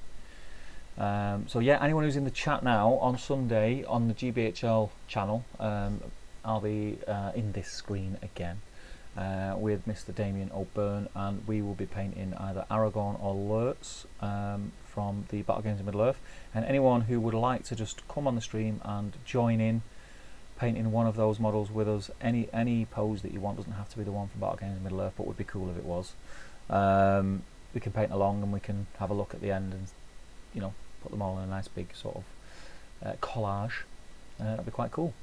So yeah, anyone who's in the chat now on Sunday on the GBHL channel, I'll be in this screen again with Mr. Damien O'Byrne, and we will be painting either Aragon or Lurts from the Battle Games of Middle-earth. And anyone who would like to just come on the stream and join in painting one of those models with us, any pose that you want, doesn't have to be the one from Battle Games of Middle-earth, but would be cool if it was. We can paint along and we can have a look at the end and, you know, put them all in a nice big sort of collage. That'd be quite cool.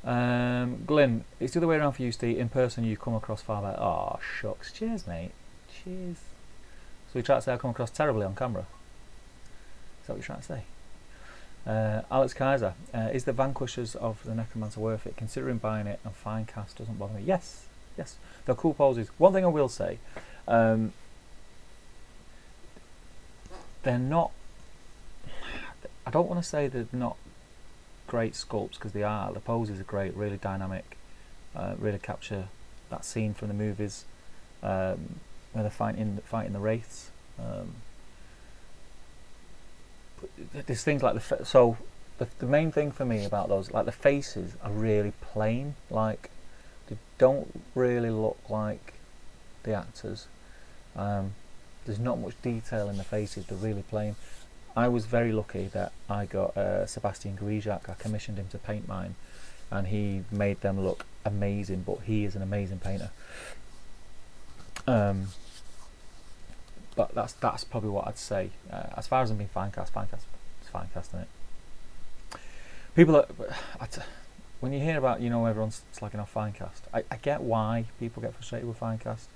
Glenn, it's the other way around for you, Steve. In person you come across far better. Oh shucks, cheers mate, cheers. So you try to say I come across terribly on camera? Is that what you're trying to say? Alex Kaiser, is the Vanquishers of the Necromancer worth it? Considering buying it, and fine cast doesn't bother me. Yes, yes, they're cool poses. One thing I will say, they're not. I don't want to say they're not great sculpts, because they are. The poses are great, really dynamic, really capture that scene from the movies where they're fighting the wraiths. There's things like the main thing for me about those, like the faces are really plain, like they don't really look like the actors. There's not much detail in the faces, they're really plain. I was very lucky that I got Sebastian Grijak. I commissioned him to paint mine and he made them look amazing, but he is an amazing painter. But that's probably what I'd say. As far as them being fine cast, it's fine cast, isn't it? People when you hear about, you know, everyone's slagging off fine cast, I get why people get frustrated with fine cast,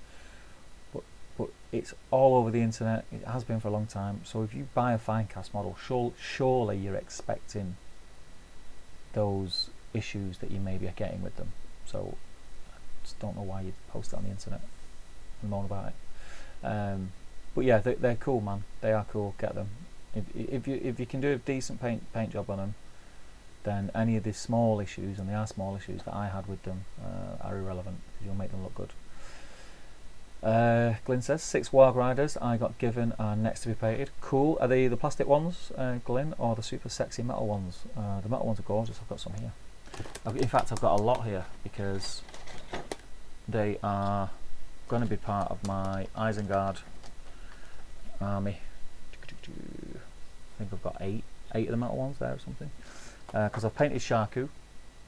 but it's all over the internet. It has been for a long time. So if you buy a fine cast model, surely you're expecting those issues that you maybe are getting with them. So I just don't know why you'd post it on the internet and moan about it. But yeah, they're cool, man. They are cool. Get them. If you can do a decent paint job on them, then any of the small issues, and they are small issues that I had with them, are irrelevant, because you'll make them look good. Glyn says 6 Warg Riders I got given are next to be painted. Cool. Are they the plastic ones, Glyn, or the super sexy metal ones? The metal ones are gorgeous. I've got some here. In fact, I've got a lot here because they are going to be part of my Isengard army. I think I've got eight of the metal ones there or something, because I've painted Shaku,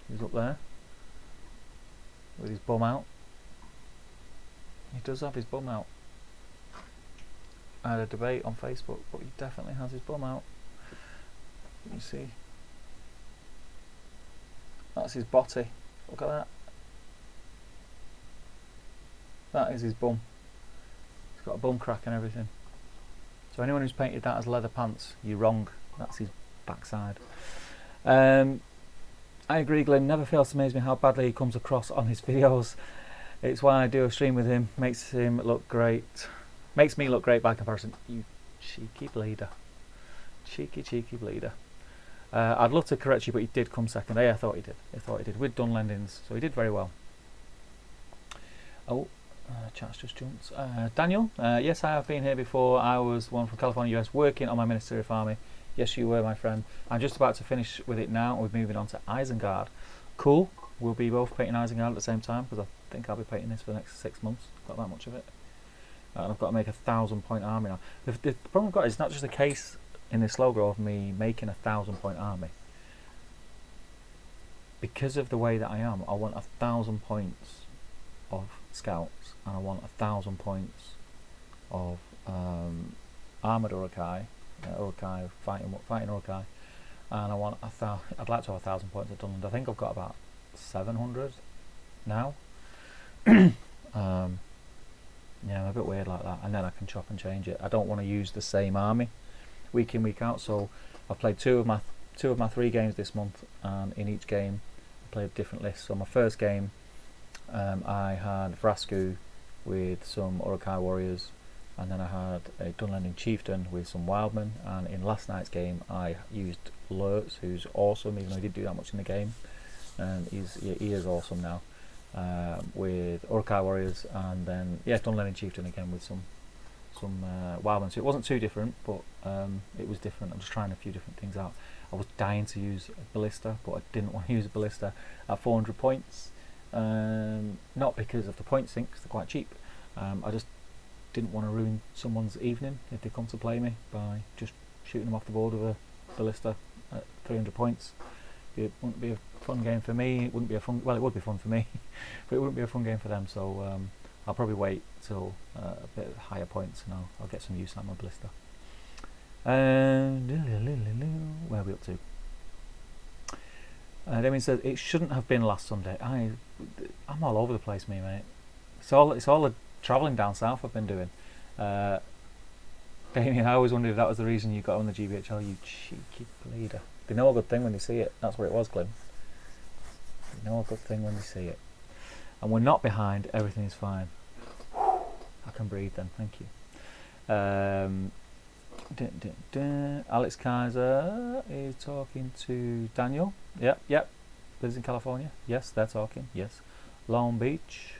he's up there with his bum out. He does have his bum out. I had a debate on Facebook, but he definitely has his bum out. You see, that's his body. Look at that. That is his bum. He's got a bum crack and everything. So anyone who's painted that as leather pants, you're wrong. That's his backside. I agree, Glenn. Never fails to amaze me how badly he comes across on his videos. It's why I do a stream with him. Makes him look great. Makes me look great by comparison. You cheeky bleeder. Cheeky bleeder. I'd love to correct you, but he did come second. I thought he did. We'd done Lendings, so he did very well. Oh, chat's just jumped. Daniel, yes, I have been here before. I was one from California, US, working on my Ministry of Army. Yes, you were, my friend. I'm just about to finish with it now. We're moving on to Isengard. Cool. We'll be both painting Isengard at the same time because I think I'll be painting this for the next 6 months. Got that much of it. And I've got to make 1,000-point army now. The problem I've got is not just a case in this logo of me making 1,000-point army. Because of the way that I am, I want 1,000 points of scouts, and I want 1,000 points of armored Urukai, Urukai fighting Urukai, and I want I'd like to have 1,000 points of Dunland. I think I've got about 700 now. Yeah, I'm a bit weird like that, and then I can chop and change it. I don't want to use the same army week in, week out, so I've played two of my 3 games this month, and in each game I played a different list. So my first game, I had Vrasku with some Urukai warriors, and then I had a Dunlending chieftain with some wildmen, and in last night's game I used Lurtz, who's awesome, even though he didn't do that much in the game, and he is awesome now, with Urukai warriors, and then Dunlending chieftain again with some wildmen. So it wasn't too different, but it was different. I'm just trying a few different things out. I was dying to use a ballista, but I didn't want to use a ballista at 400 points. Not because of the point sinks, they're quite cheap. I just didn't want to ruin someone's evening if they come to play me by just shooting them off the board with a ballista at 300 points. It wouldn't be a fun game for me. It wouldn't be a fun. Well, it would be fun for me, but it wouldn't be a fun game for them. So I'll probably wait till a bit higher points, and I'll get some use out of my ballista. Where are we up to? Damien says it shouldn't have been last Sunday. I'm all over the place, mate. It's all the travelling down south I've been doing. Damien, I always wondered if that was the reason you got on the GBHL, you cheeky bleeder. They know a good thing when they see it. That's what it was, Glim. They know a good thing when they see it. And we're not behind. Everything is fine. I can breathe then. Thank you. Alex Kaiser is talking to Daniel. Yep. Lives in California. Yes, they're talking. Yes. Long Beach.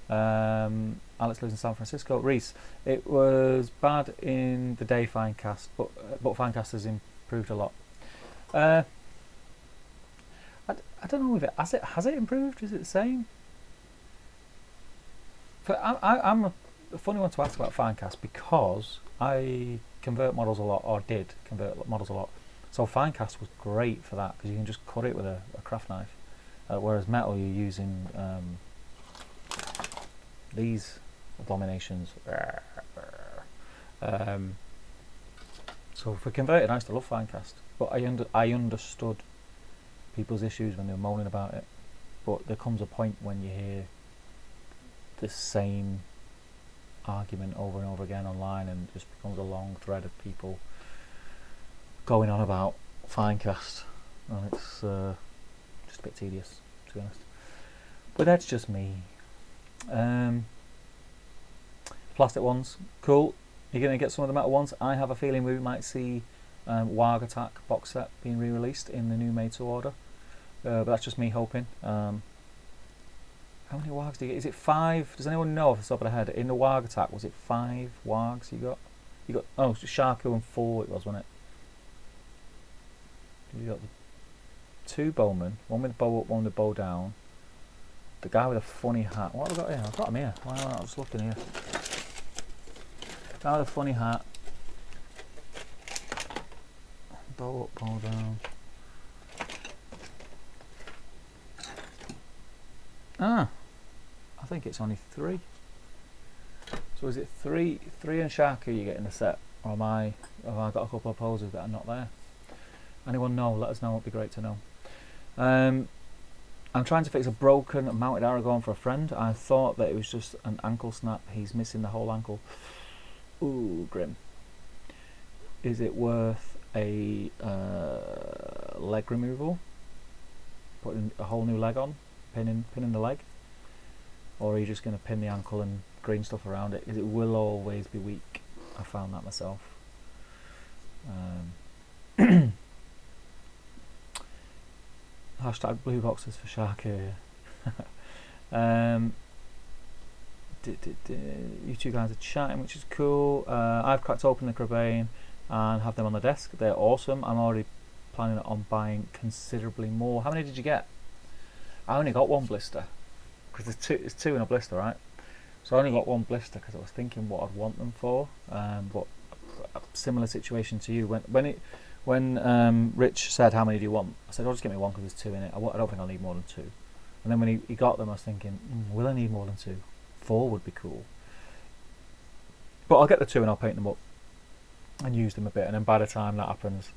Alex lives in San Francisco. Reese, it was bad in the day Finecast, but Finecast has improved a lot. I don't know if it has it improved. Is it the same? I'm a funny one to ask about Finecast because I convert models a lot, or did convert models a lot. So Finecast was great for that because you can just cut it with a craft knife, whereas metal you're using these abominations. So for converted, I used to love Finecast, but I understood people's issues when they were moaning about it. But there comes a point when you hear the same argument over and over again online, and it just becomes a long thread of people going on about Finecast, and it's just a bit tedious, to be honest. But that's just me. Plastic ones, cool. You're going to get some of the metal ones. I have a feeling we might see Warg Attack box set being re-released in the new made to order, but that's just me hoping. How many wargs do you get? Is it 5? Does anyone know off the top of the head? In the Warg Attack, was it 5 wargs you got? Oh, Sharku and 4 it was, wasn't it? You got the 2 bowmen, one with bow up, one with bow down. The guy with a funny hat. What have I got here? I've got him here. Why am I not just looking here? Guy with a funny hat. Bow up, bow down. I think it's only 3. So is it 3 and Sharku you get in the set, or have I got a couple of poses that are not there? Anyone know? Let us know. It'd be great to know. I'm trying to fix a broken mounted Aragorn for a friend. I thought that it was just an ankle snap. He's missing the whole ankle. Ooh, grim. Is it worth a leg removal? Putting a whole new leg on? Pinning the leg? Or are you just going to pin the ankle and green stuff around it? Because it will always be weak. I found that myself. Hashtag blue boxes for Sharku. You two guys are chatting, which is cool. I've cracked open the Crabane and have them on the desk. They're awesome. I'm already planning on buying considerably more. How many did you get? I only got one blister because there's two in a blister, right? So I only got one blister because I was thinking what I'd want them for. But a similar situation to you. When Rich said how many do you want, I said, "Oh, just get me one because there's two in it. I don't think I'll need more than two." And then when he got them, I was thinking, will I need more than two? 4 would be cool. But I'll get the 2 and I'll paint them up and use them a bit. And then by the time that happens,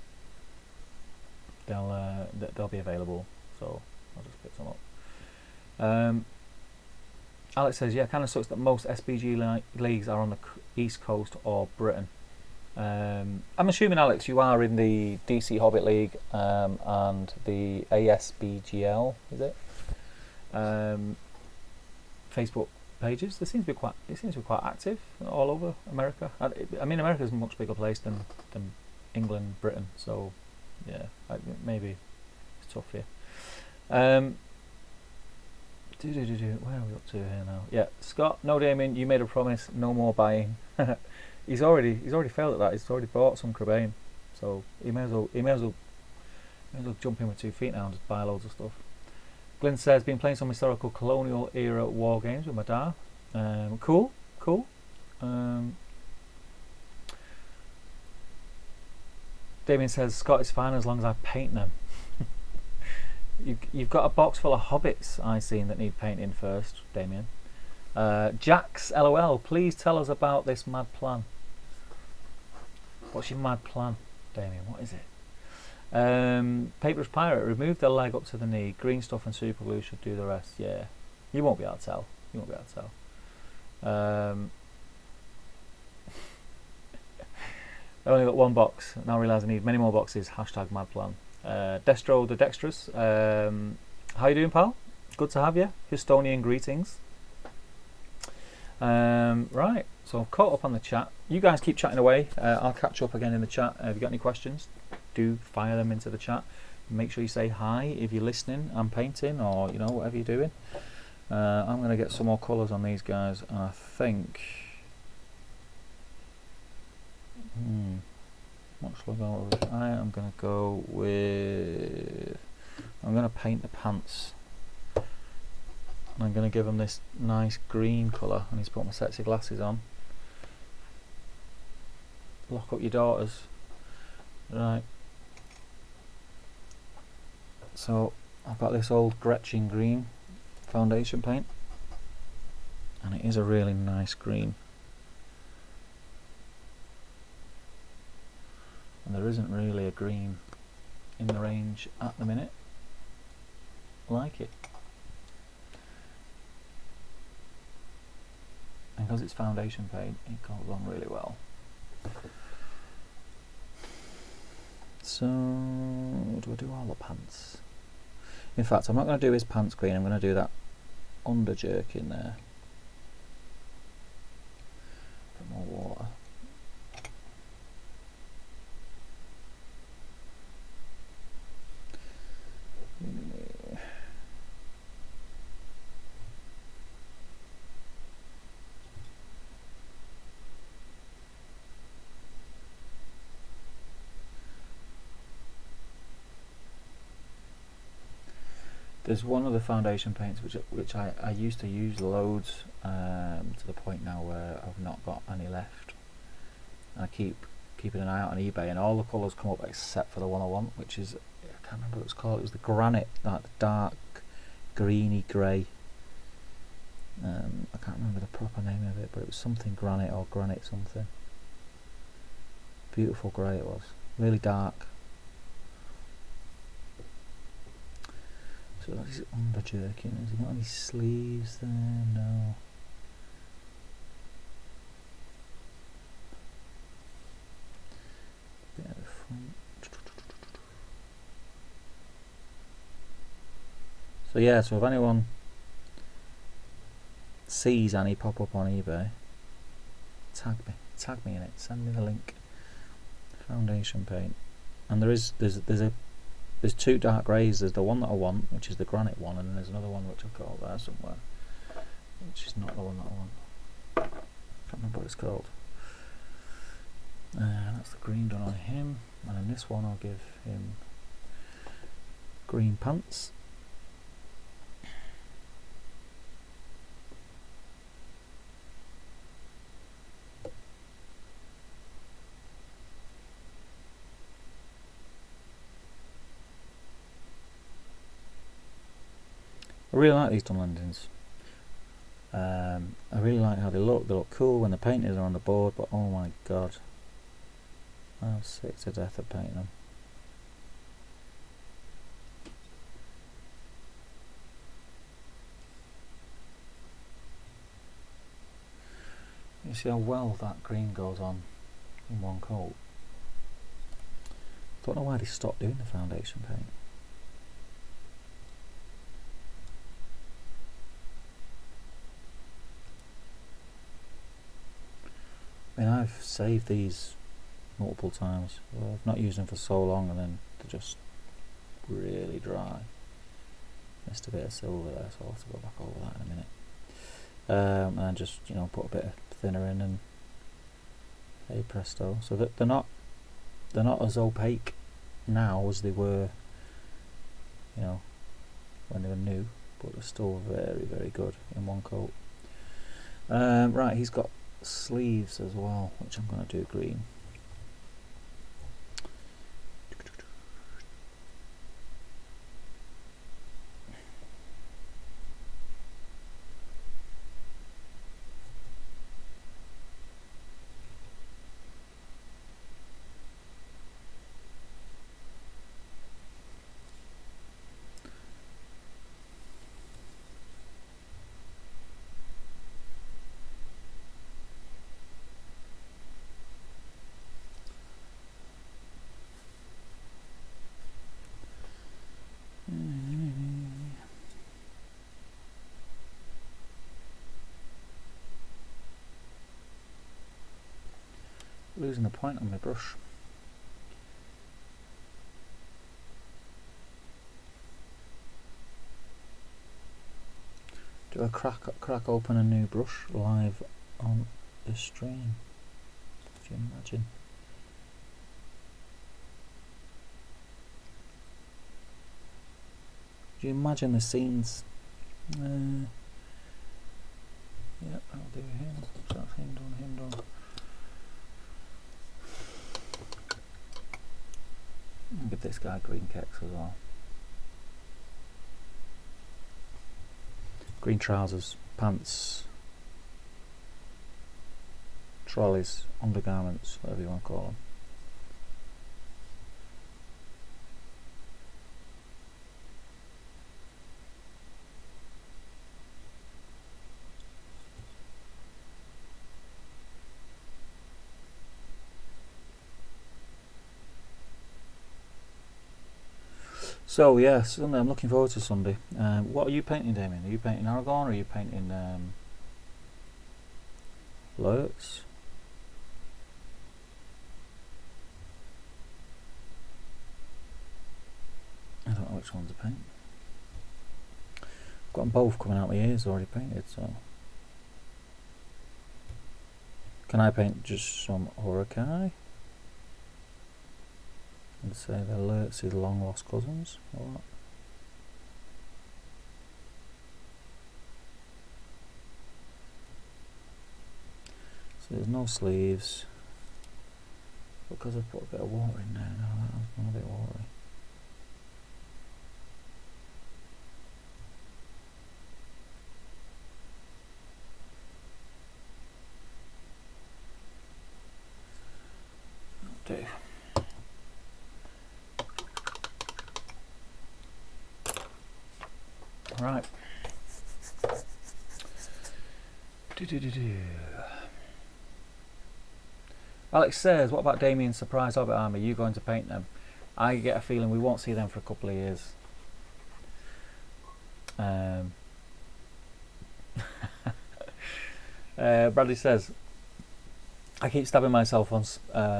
they'll be available. So I'll just pick some up. Alex says, yeah, kind of sucks that most SBG leagues are on the East Coast or Britain. I'm assuming, Alex, you are in the DC Hobbit League and the ASBGL, is it? Facebook pages. It seems to be quite active all over America. I mean, America is a much bigger place than England, Britain. So yeah, maybe it's tough here. Where are we up to here now? Yeah, Scott. No, Damien, you made a promise. No more buying. he's already failed at that. He's already bought some Crabane, so he may as well jump in with 2 feet now and just buy loads of stuff. Glenn says, been playing some historical colonial era war games with my dad. Cool. Damien says, Scott is fine as long as I paint them. You've got a box full of hobbits I've seen that need painting first, Damien. Jax, LOL, please tell us about this mad plan. What's your mad plan, Damien? What is it? Paper's Pirate, remove the leg up to the knee. Green stuff and super glue should do the rest. Yeah, you won't be able to tell. I only got 1 box. Now I realise I need many more boxes. Hashtag mad plan. Destro the Dexterous. How you doing, pal? Good to have you. Houstonian greetings. Right, so I've caught up on the chat. You guys keep chatting away. I'll catch up again in the chat. If you got any questions, do fire them into the chat. Make sure you say hi if you're listening. I'm painting, or whatever you're doing. I'm going to get some more colours on these guys, and I think. What shall I go with? I am going to go with. I'm going to paint the pants. And I'm going to give them this nice green colour. I need to put my sexy glasses on. Lock up your daughters. Right. So I've got this old Gretchen green foundation paint, and it is a really nice green. And there isn't really a green in the range at the minute like it. And because it's foundation paint, it goes on really well. So, do I do all the pants? In fact, I'm not going to do his pants green, I'm going to do that under jerkin there. Put more water. There's one of the foundation paints which I used to use loads to the point now where I've not got any left. And I keep keeping an eye out on eBay, and all the colours come up except for the one I want, which is, I can't remember what it's called. It was the granite, that dark greeny grey. I can't remember the proper name of it, but it was something granite or granite something. Beautiful grey it was, really dark. So that's his under jerkin. Has he got any sleeves there? No. Bit at the front. So yeah, so if anyone sees any pop up on eBay, tag me in it, send me the link. Foundation paint. And there's 2 dark greys. There's the one that I want, which is the granite one, and then there's another one which I've got up there somewhere, which is not the one that I want. Can't remember what it's called. That's the green done on him, and in this one I'll give him green pants. I really like these Dunlendings. I really like how they look. They look cool when the painters are on the board, but oh my god, I'm sick to death of painting them. You see how well that green goes on in one coat. Don't know why they stopped doing the foundation paint. I mean, I've saved these multiple times. I've not used them for so long, and then they're just really dry. Missed a bit of silver there, so I'll have to go back over that in a minute. And then just, you know, put a bit of thinner in, and hey presto. So that they're not as opaque now as they were, you know, when they were new, but they're still very, very good in one coat. Right, he's got sleeves as well, which I'm going to do green. Losing the point on my brush. Do I crack open a new brush live on the stream? If you imagine. Do you imagine the scenes? Yep, I'll do him. So that's him done, him done. I'll give this guy green kicks as well. Green trousers, pants, trolleys, undergarments, whatever you want to call them. So yeah, Sunday. I'm looking forward to Sunday. What are you painting, Damien? Are you painting Aragon, or are you painting Lurks? I don't know which one to paint. I've got them both coming out my ears already painted, so can I paint just some Urukai? And say the Lurks is long lost cousins, or what? So there's no sleeves because I've put a bit of water in there now. That's gone a bit watery. That'll do. Right. Alex says, what about Damien's surprise Hobbit army? Are you going to paint them? I get a feeling we won't see them for a couple of years. Bradley says, I keep stabbing myself on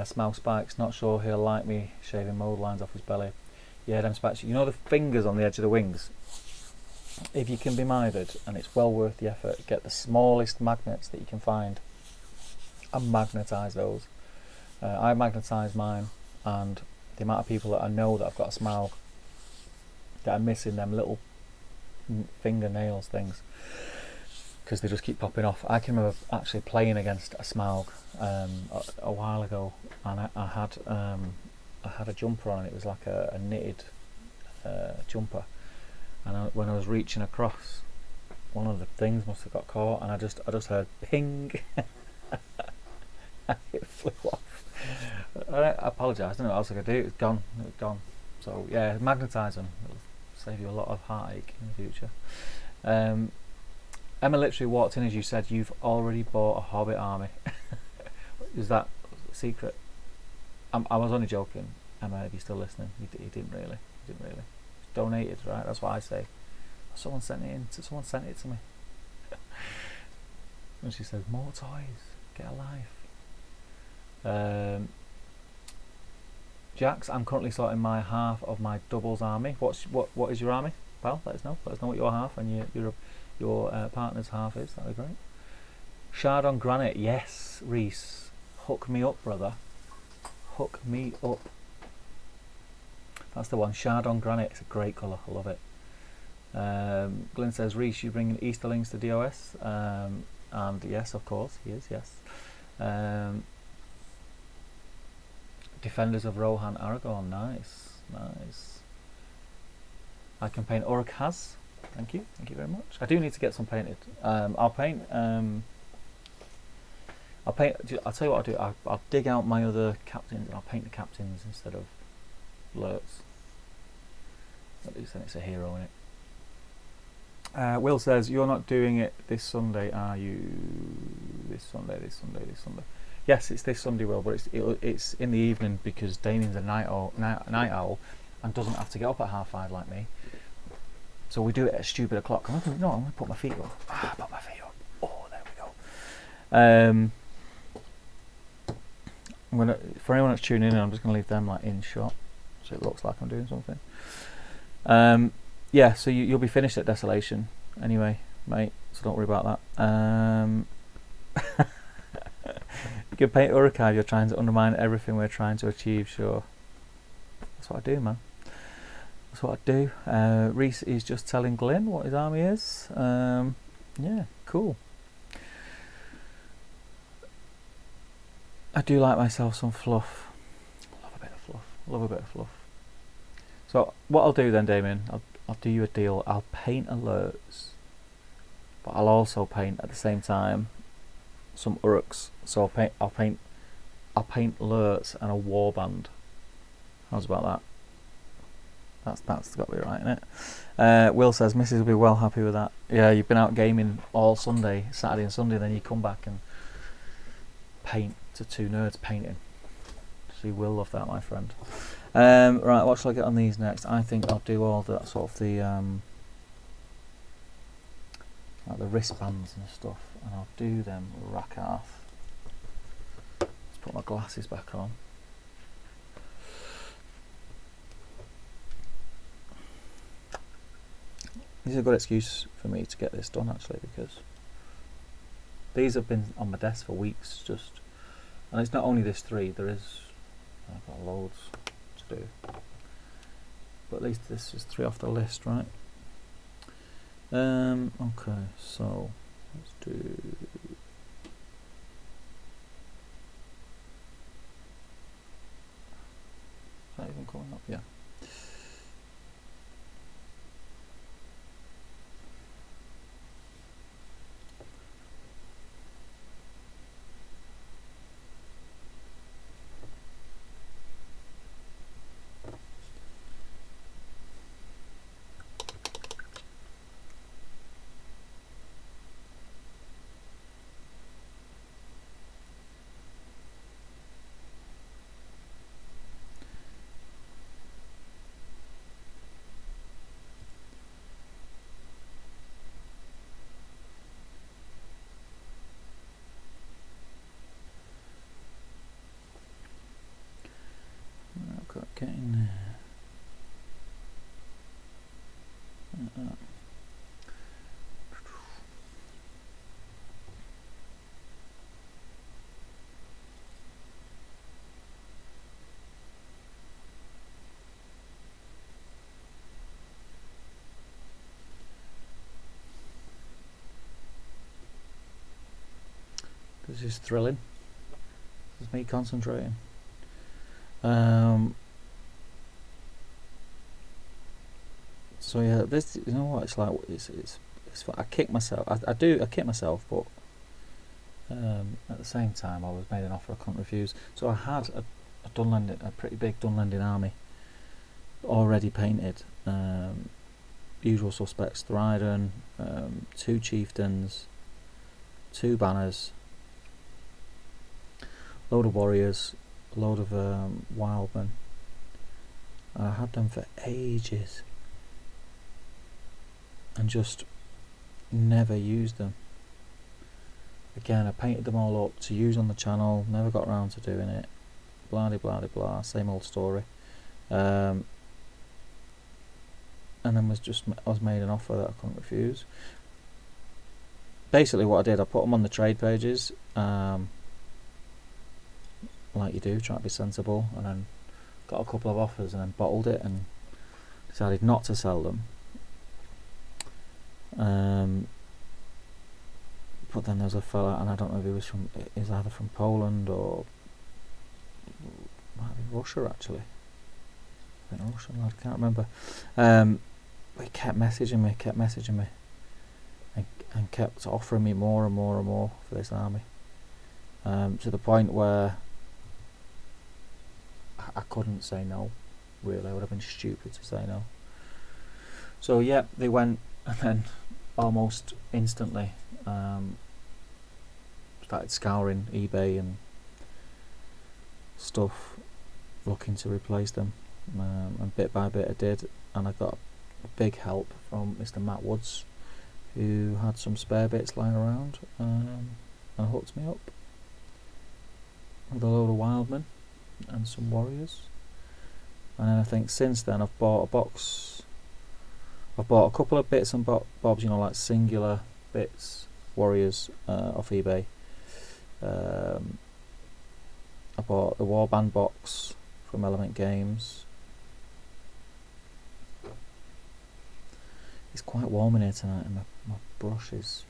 Smouse spikes, not sure he'll like me shaving mould lines off his belly. Yeah, them spikes. You know the fingers on the edge of the wings? if you can be mithered, and it's well worth the effort, get the smallest magnets that you can find and magnetise those. I magnetise mine, and the amount of people that I know that I've got a Smaug that are missing them little fingernails things because they just keep popping off. I can remember actually playing against a Smaug a while ago, and I had a jumper on, and it was like a knitted jumper, and when I was reaching across, one of the things must have got caught, and I just heard ping. It flew off. I apologise, I don't know what else I could do. It was gone. So yeah, magnetise them. It'll save you a lot of heartache in the future. Emma literally walked in as you said, you've already bought a Hobbit army. Is that a secret? I was only joking. Emma, if you're still listening, you didn't really. Donated, right? That's what I say. Someone sent it to me. And she says, more toys, get a life. Jax, I'm currently sorting my half of my doubles army. What is your army, pal? Let us know what your half and your partner's half is. That'd be great. Shard on granite, yes, Reese. Hook me up, brother. Hook me up. That's the one. Shard on granite. It's a great colour. I love it. Glenn says, Reese, you bringing Easterlings to DOS? And yes, of course, he is. Yes. Defenders of Rohan Aragorn. Nice. I can paint Uruk-hai. Thank you very much. I do need to get some painted. I'll paint. I'll tell you what I'll do. I'll dig out my other captains and I'll paint the captains instead of blurts. At least then it's a hero in it. Will says, you're not doing it this Sunday, are you? This Sunday. Yes, it's this Sunday, Will, but it's in the evening because Damien's a night owl and doesn't have to get up at 5:30 like me. So we do it at a stupid o'clock. I'm going to put my feet up. I put my feet up. Oh, there we go. For anyone that's tuning in, I'm just going to leave them like in shot, so it looks like I'm doing something. Yeah, so you'll be finished at Desolation anyway, mate. So don't worry about that. You can paint Uruk-hai. You're trying to undermine everything we're trying to achieve. Sure, that's what I do, man. That's what I do. Reese is just telling Glenn what his army is. Yeah, cool. I do like myself some fluff. Love a bit of fluff. So what I'll do then, Damien, I'll do you a deal. I'll paint alerts, but I'll also paint at the same time some Uruks. So I'll paint alerts and a warband. How's about that? That's got to be right, innit? Will says, Mrs. will be well happy with that. Yeah, you've been out gaming all Sunday, Saturday and Sunday, then you come back and paint to two nerds painting. So you will love that, my friend. Right, what shall I get on these next? I think I'll do all that sort of the like the wristbands and stuff, and I'll do them Rakath. Let's put my glasses back on. This is a good excuse for me to get this done actually, because these have been on my desk for weeks and it's not only this 3, I've got loads to do, but at least this is 3 off the list, right? Okay, so let's do is that even coming up? Yeah. This is thrilling. This is me concentrating. So yeah, this, you know what it's like. It's I kick myself. I kick myself, but at the same time, I was made an offer I couldn't refuse. So I had a pretty big Dunlending army already painted. Usual suspects: Thryden, 2 chieftains, 2 banners, load of warriors, a load of wildmen. And I had them for ages and just never used them. Again, I painted them all up to use on the channel, never got around to doing it. Blah de blah de blah, same old story. And then I was made an offer that I couldn't refuse. Basically what I did, I put them on the trade pages, like you do, try to be sensible, and then got a couple of offers and then bottled it and decided not to sell them. But then there was a fella, and I don't know if he was either from Poland or might be Russia actually. I think Russian lad, can't remember. He kept messaging me, and kept offering me more and more and more for this army. To the point where I couldn't say no. Really, I would have been stupid to say no. So yeah, they went, and then almost instantly started scouring eBay and stuff, looking to replace them, and bit by bit I did, and I got a big help from Mr. Matt Woods, who had some spare bits lying around, and hooked me up with a load of wildmen and some warriors. And then I think since then I've bought a box. I've bought a couple of bits and bobs, you know, like singular bits, warriors, off eBay. I bought the Warband box from Element Games. It's quite warm in here tonight, and my brush is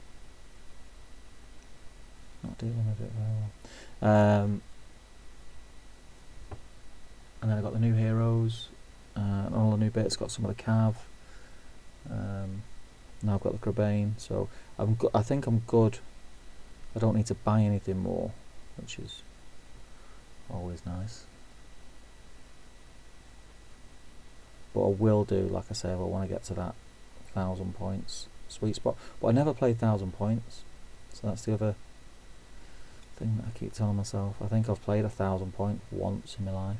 not dealing with it very well. And then I got the new heroes, and all the new bits. Got some of the Cav. Now I've got the Crabane, so I think I'm good. I don't need to buy anything more, which is always nice. But I will do, like I say, if I want to get to that 1,000 points sweet spot. But I never played 1,000 points, so that's the other thing that I keep telling myself. I think I've played 1,000 points once in my life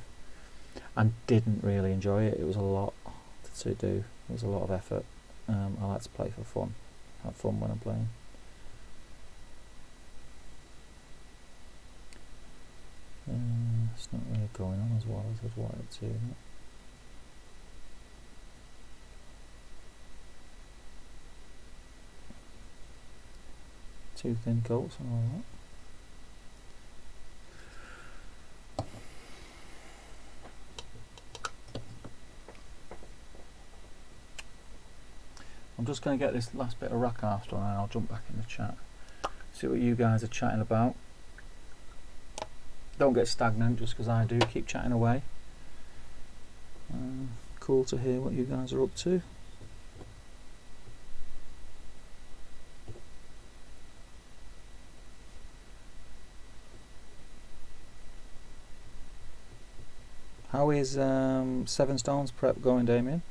and didn't really enjoy it. It was a lot to do. It was a lot of effort. I like to play for fun, have fun when I'm playing. It's not really going on as well as I'd want it to. Two thin coats and all that. I'm just going to get this last bit of rack after, and I'll jump back in the chat, see what you guys are chatting about. Don't get stagnant just because I do, keep chatting away. Cool to hear what you guys are up to. How is Seven Stones prep going, Damien?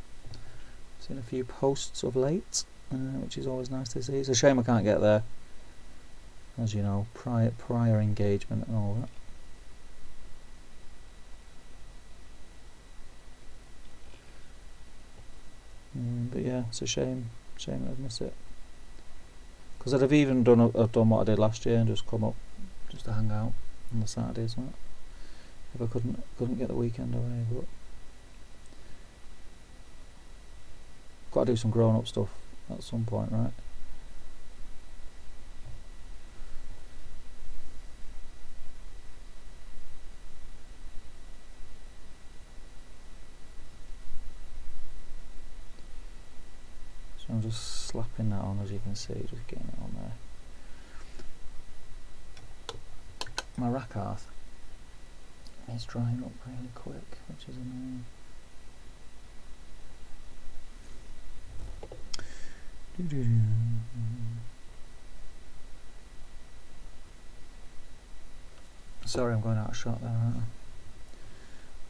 Seen a few posts of late, which is always nice to see. It's a shame I can't get there, as you know, prior engagement and all that. But yeah, it's a shame I've missed it. Because I'd have even done what I did last year and just come up just to hang out on the Saturdays, right? If I couldn't get the weekend away, but got to do some grown-up stuff at some point, right? So I'm just slapping that on, as you can see, just getting it on there. my rack art is drying up really quick, which is annoying. Sorry, I'm going out of shot there, aren't I?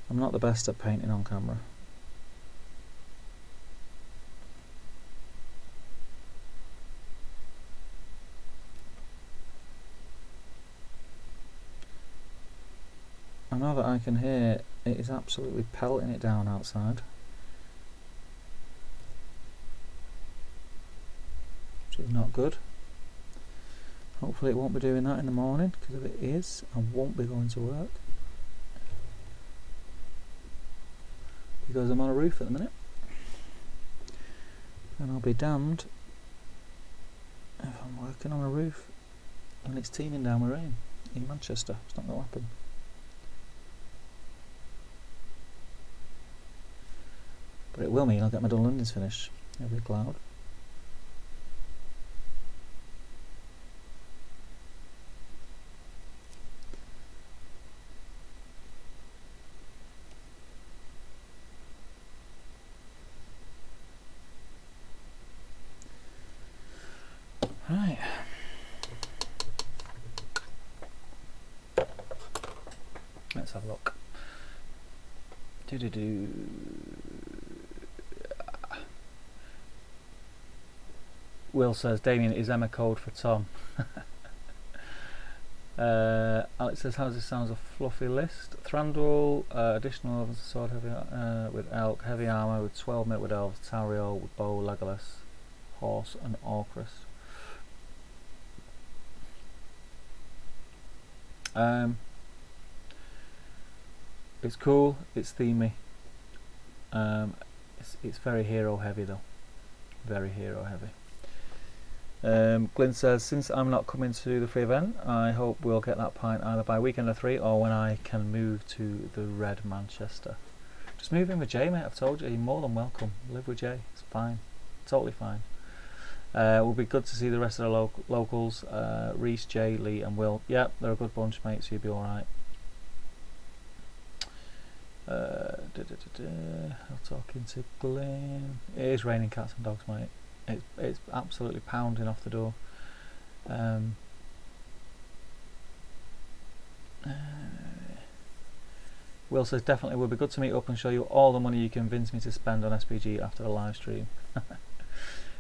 I'm not the best at painting on camera. I know that I can hear it is absolutely pelting it down outside, which is not good. Hopefully it won't be doing that in the morning, because if it is, I won't be going to work. Because I'm on a roof at the minute. And I'll be damned if I'm working on a roof and it's teeming down with rain in Manchester. It's not going to happen. But it will mean I'll get my Dun Londons finished. It'll be a cloud. Right. Let's have a look. Will says, Damien, is Emma code for Tom? Alex says, how's this sound as a fluffy list? Thranduil, additional ovens, sword heavy with elk, heavy armour with 12 minute with elves, Tariel with bow, Legolas, horse and Orcus. It's cool, it's themey. It's very hero heavy though. Very hero heavy. Glyn says, since I'm not coming to the free event, I hope we'll get that pint either by weekend of 3 or when I can move to the Red Manchester. Just move in with Jay, mate. I've told you, you're more than welcome. Live with Jay, it's fine, totally fine. It will be good to see the rest of the locals, Reese, Jay, Lee and Will. Yeah, they're a good bunch, mate, so you'll be alright. I'm talking to Glyn. It is raining cats and dogs, mate. It's absolutely pounding off the door. Will says, definitely would be good to meet up and show you all the money you convinced me to spend on SPG after the live stream.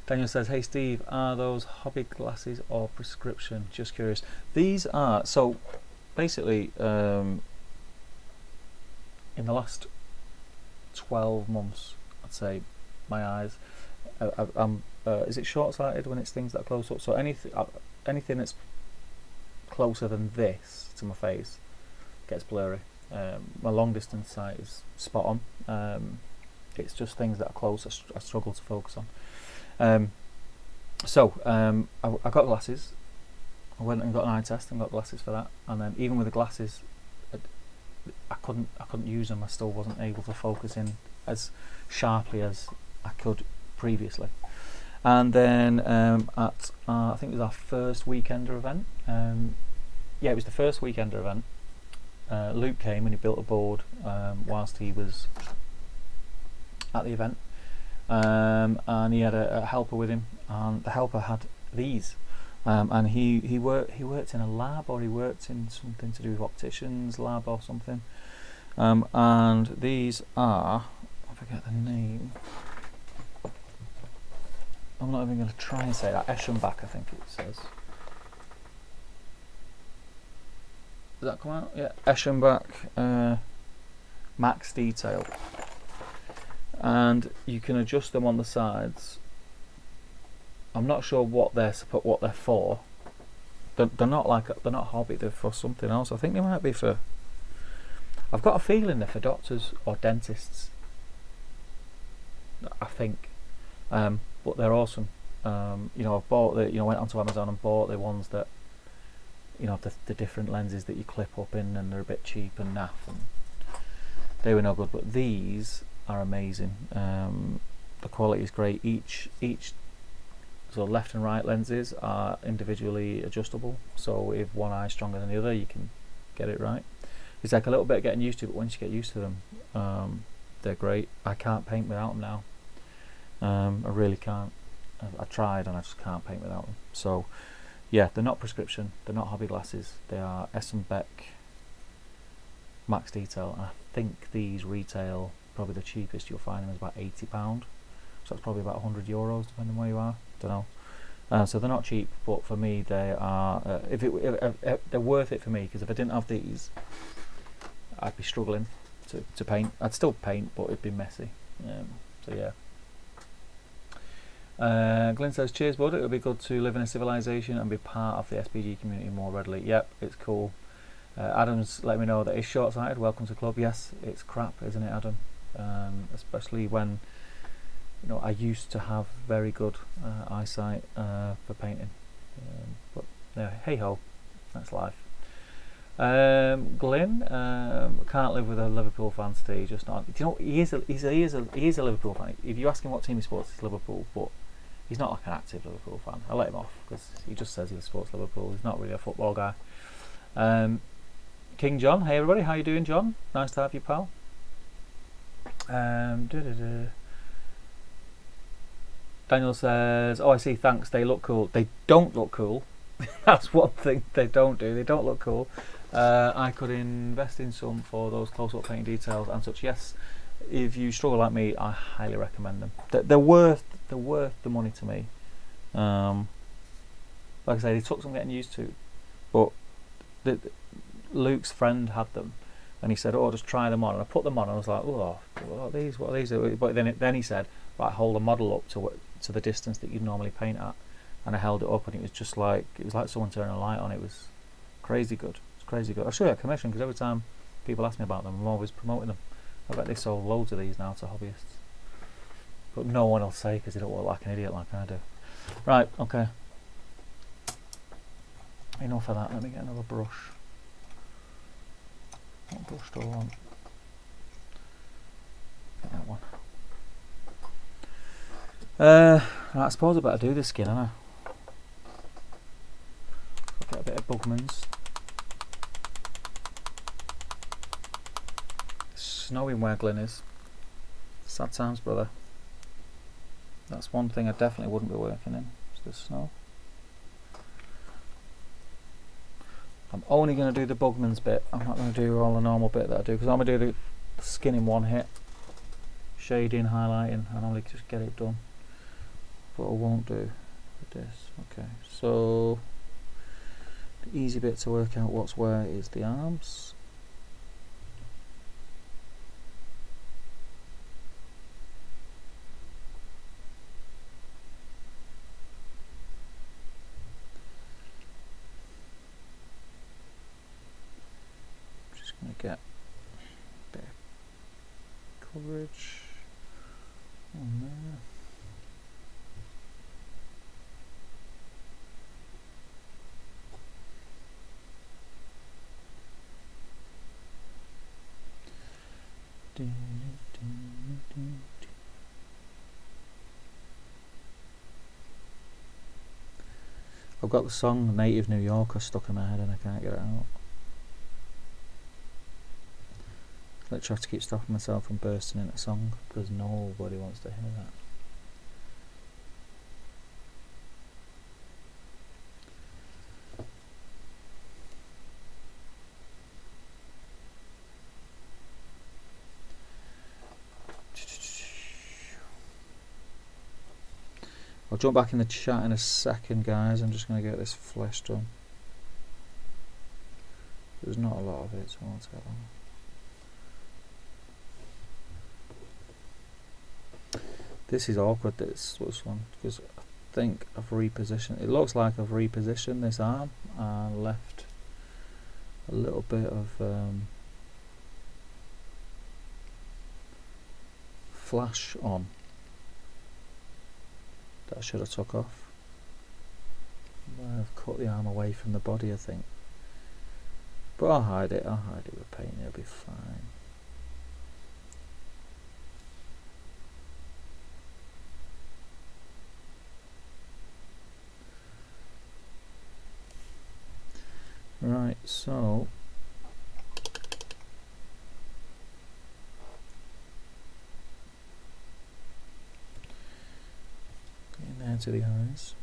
Daniel says, hey Steve, are those hobby glasses or prescription? Just curious. These are, so basically, in the last 12 months, I'd say, my eyes, is it short-sighted when it's things that are close up? So anything that's closer than this to my face gets blurry. My long distance sight is spot on. It's just things that are close I struggle to focus on. I got glasses. I went and got an eye test and got glasses for that. And then even with the glasses, I couldn't use them. I still wasn't able to focus in as sharply as I could previously. And then at I think it was our first weekender event. Yeah, it was the first weekender event. Luke came and he built a board whilst he was at the event, and he had a helper with him, and the helper had these, and he worked in a lab, or he worked in something to do with opticians lab or something, and these are, I forget the name. I'm not even going to try and say that. Eschenbach, I think it says. Does that come out? Yeah, Eschenbach Max Detail, and you can adjust them on the sides. I'm not sure what they're for. They're not hobby. They're for something else. I think they might be for. I've got a feeling they're for doctors or dentists. I think, but they're awesome. I've bought went onto Amazon and bought the ones that. The different lenses that you clip up in, and they're a bit cheap and naff, and they were no good. But these are amazing. The quality is great. Each so left and right lenses are individually adjustable. So if one eye is stronger than the other, you can get it right. It's like a little bit getting used to, but once you get used to them, they're great. I can't paint without them now. I really can't. I tried and I just can't paint without them. So yeah, they're not prescription, they're not hobby glasses, they are Beck Max Detail. I think these retail, probably the cheapest you'll find them is about £80, so that's probably about €100 depending where you are, don't know. So they're not cheap, but for me they are, they're worth it for me, because if I didn't have these I'd be struggling to paint. I'd still paint, but it'd be messy. So yeah. Glenn says, cheers bud, it would be good to live in a civilization and be part of the SPG community more readily. Yep, it's cool. Adam's let me know that he's short-sighted. Welcome to club. Yes, it's crap, isn't it, Adam? Especially when, you know, I used to have very good eyesight for painting. But yeah, hey ho, that's life. Glyn can't live with a Liverpool fan today. Just not. Do you know, he is a Liverpool fan. If you ask him what team he supports, it's Liverpool, but he's not like an active Liverpool fan. I let him off because he just says he supports Liverpool. He's not really a football guy. King John, hey everybody, how you doing, John? Nice to have you, pal. Daniel says, oh I see, thanks, they look cool. They don't look cool. That's one thing they don't do. They don't look cool. I could invest in some for those close-up painting details and such. Yes, if you struggle like me, I highly recommend them. They're worth the money to me. Like I said, it took some getting used to, but Luke's friend had them, and he said, "Oh, just try them on." And I put them on, and I was like, "Oh, what are these? What are these?" But then he said, "Right, hold the model up to the distance that you normally paint at." And I held it up, and it was just like someone turning a light on. It was crazy good. It's crazy good. I'll show you a commission, because every time people ask me about them, I'm always promoting them. I bet they sold loads of these now to hobbyists, but no one will say because they don't look like an idiot like I do. Right, okay. Enough of that. Let me get another brush. What brush do I want? Get that one. Right, I suppose I better do this skin, haven't I? Get a bit of Bugman's. It's snowing where Glyn is. Sad times, brother. That's one thing I definitely wouldn't be working in, is the snow. I'm only going to do the Bugman's bit. I'm not going to do all the normal bit that I do, because I'm going to do the skin in one hit. Shading, highlighting, and I'll just get it done. But I won't do this. Okay, so the easy bit to work out what's where is the arms. Just going to get a bit of coverage on there. I've got the song Native New Yorker stuck in my head and I can't get it out. Literally have to keep stopping myself from bursting into song because nobody wants to hear that. I'll jump back in the chat in a second, guys. I'm just going to get this flesh done. There's not a lot of it, so I won't take long. This is awkward, this one, because I think I've repositioned. It looks like I've repositioned this arm and left a little bit of flash on that I should have took off. I've cut the arm away from the body, I think. But I'll hide it with paint, it'll be fine. Right, so into the eyes.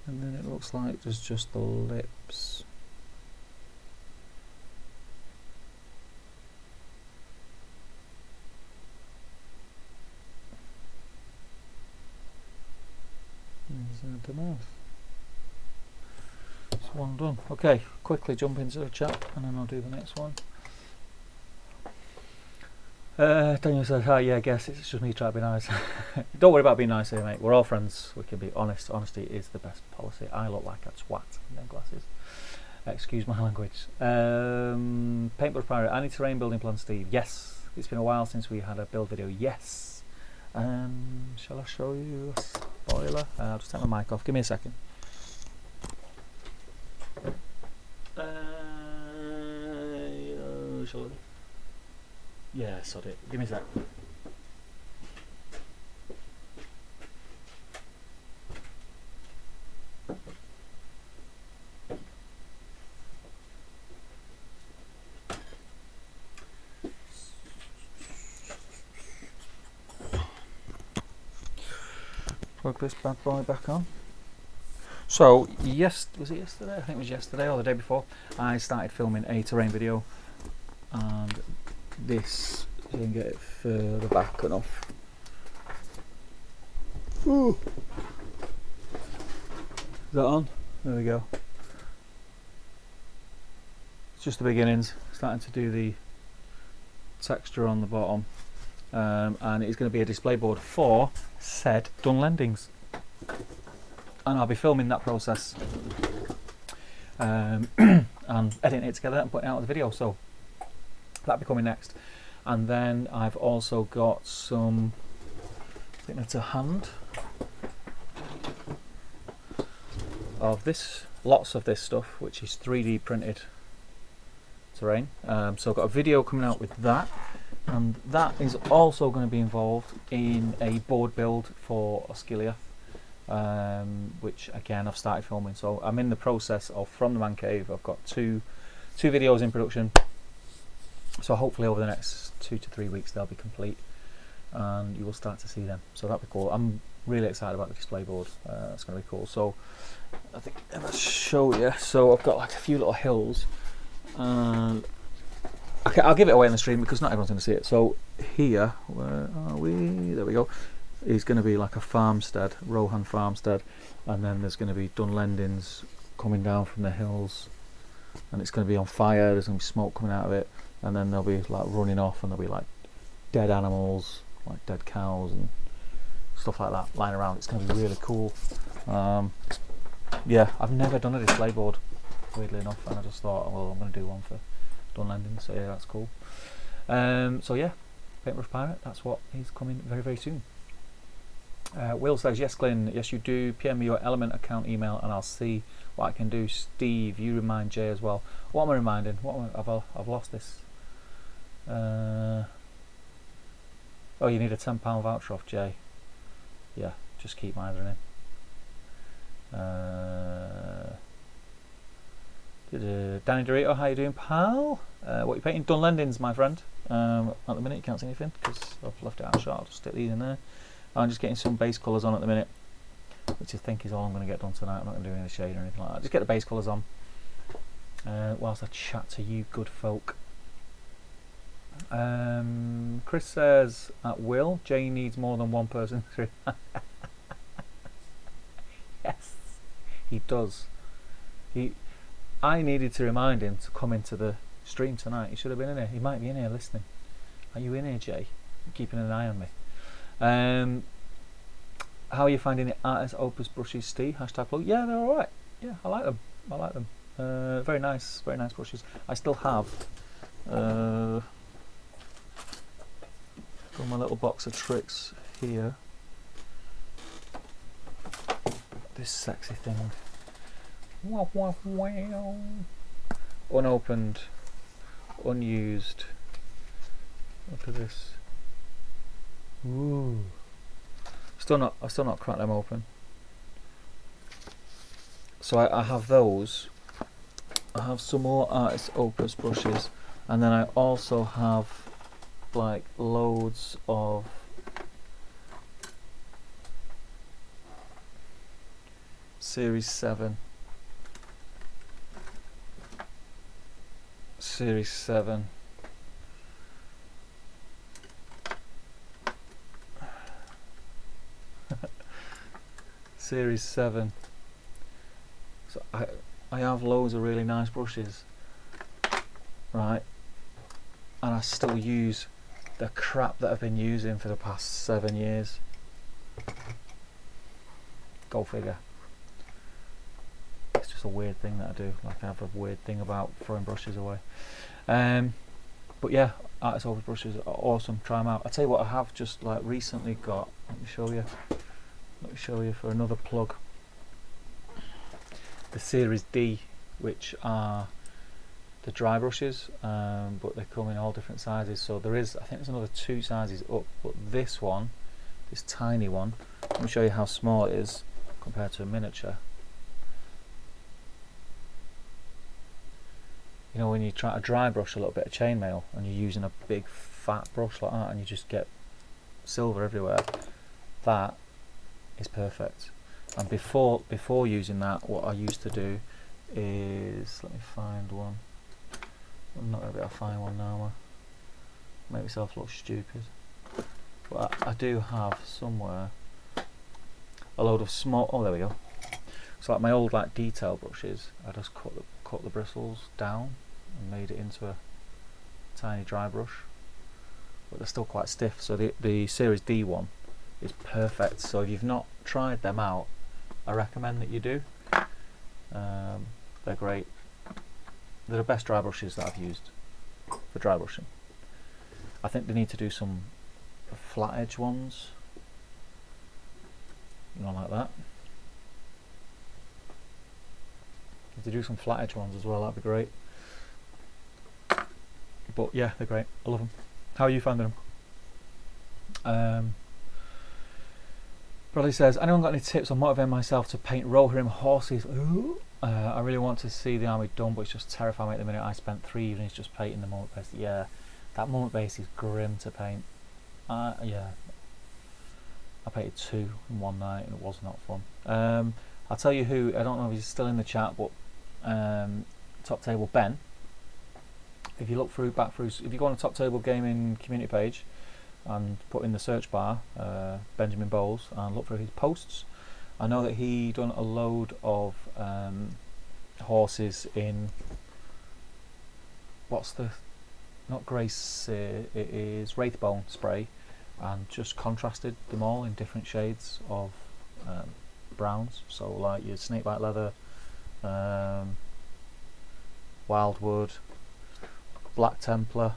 And then it looks like there's just the lips. There's the mouth. It's one done. Okay, quickly jump into the chat and then I'll do the next one. Daniel says, "Hi, yeah, I guess it's just me trying to be nice." Don't worry about being nice here, mate. We're all friends. We can be honest. Honesty is the best policy. I look like a twat in them glasses. Excuse my language. Paintbrush Pirate. Any terrain building plan, Steve? Yes. It's been a while since we had a build video. Yes. Shall I show you a spoiler? I'll just take my mic off. Give me a second. Shall I? Yeah, sod it. Give me a sec. Plug this bad boy back on. So, was it yesterday? I think it was yesterday or the day before. I started filming a terrain video, and this, you can get it further back enough. Ooh. Is that on? There we go. It's just the beginnings, starting to do the texture on the bottom, and it's going to be a display board for said Dunlendings, and I'll be filming that process and editing it together and putting it out as a video, so that'll be coming next. And then I've also got some, I think that's a hand of this, lots of this stuff, which is 3D printed terrain. So I've got a video coming out with that, and that is also going to be involved in a board build for Oscilia, which again I've started filming. So I'm in the process of, from the man cave, I've got two videos in production. So hopefully over the next 2 to 3 weeks they'll be complete, and you will start to see them. So that'll be cool. I'm really excited about the display board. That's going to be cool. So I think if I show you, so I've got like a few little hills, and okay, I'll give it away in the stream because not everyone's going to see it. So here, where are we? There we go. Is going to be like a farmstead, Rohan farmstead, and then there's going to be Dunlendings coming down from the hills, and it's going to be on fire. There's going to be smoke coming out of it, and then they'll be like running off, and there'll be like dead animals, like dead cows and stuff like that lying around. It's going to be really cool. Yeah, I've never done a display board, weirdly enough, and I just thought, well, I'm going to do one for Dunlending, so yeah, that's cool. So yeah, Paintbrush Pirate, that's what is coming very, very soon. Will says, yes, Glyn, yes you do. PM me your Element account email and I'll see what I can do. Steve, you remind Jay as well. What am I reminding? I've lost this. Oh, you need a £10 voucher off Jay. Yeah, just keep mithering in. Danny Dorito, how you doing, pal? What are you painting? Dunlendings, my friend. At the minute you can't see anything because I've left it out short. I'll just stick these in there. I'm just getting some base colours on at the minute, which I think is all I'm going to get done tonight. I'm not going to do any shade or anything like that. Just get the base colours on whilst I chat to you good folk. Chris says, at will, Jay needs more than one person. Yes, he does. I needed to remind him to come into the stream tonight. He should have been in here. He might be in here listening. Are you in here, Jay? You're keeping an eye on me. How are you finding the Artist Opus brushes, Steve? Hashtag plug. Yeah, they're alright. Yeah, I like them. Very nice brushes. I still have got my little box of tricks here. this sexy thing. Wow, wow, wow. Unopened, unused. Look at this. Ooh. I've still not cracked them open. So I have those. I have some more Artist Opus brushes, and then I also have like loads of Series 7. Series 7. Series 7. So I have loads of really nice brushes, right? And I still use the crap that I've been using for the past 7 years. Go figure. It's just a weird thing that I do. Like, I have a weird thing about throwing brushes away. But yeah, Artist Opus brushes are awesome. Try them out. I tell you what, I have just like recently got. Let me show you. Let me show you for another plug. The Series D, which are the dry brushes, but they come in all different sizes. So there is, I think there's another 2 sizes up, but this one, this tiny one, let me show you how small it is compared to a miniature. You know, when you try to dry brush a little bit of chainmail and you're using a big fat brush like that and you just get silver everywhere, that is perfect. And before using that, what I used to do is, let me find one. I'm not going to be able to find one now. Make myself look stupid. But I do have somewhere a load of small. Oh, there we go. So like my old like detail brushes, I just cut the bristles down and made it into a tiny dry brush. But they're still quite stiff. So the Series D one is perfect. So if you've not tried them out, I recommend that you do. They're great. They're the best dry brushes that I've used for dry brushing. I think they need to do some flat edge ones, you know, like that. If they do some flat edge ones as well, that'd be great. But yeah, they're great. I love them. How are you finding them? Bradley says, anyone got any tips on motivating myself to paint Rohirrim horses? Ooh. I really want to see the army done, but it's just terrifying me at the minute. I spent 3 evenings just painting the moment base. Yeah, that moment base is grim to paint. Yeah, I painted 2 in one night and it was not fun. I'll tell you who, I don't know if he's still in the chat, but Top Table Ben. If you look back through, if you go on the Top Table Gaming community page and put in the search bar Benjamin Bowles and look for his posts, I know that he done a load of horses in, what's the, not Grace, it is Wraithbone spray, and just contrasted them all in different shades of browns. So like your snakebite leather, wildwood, black Templar,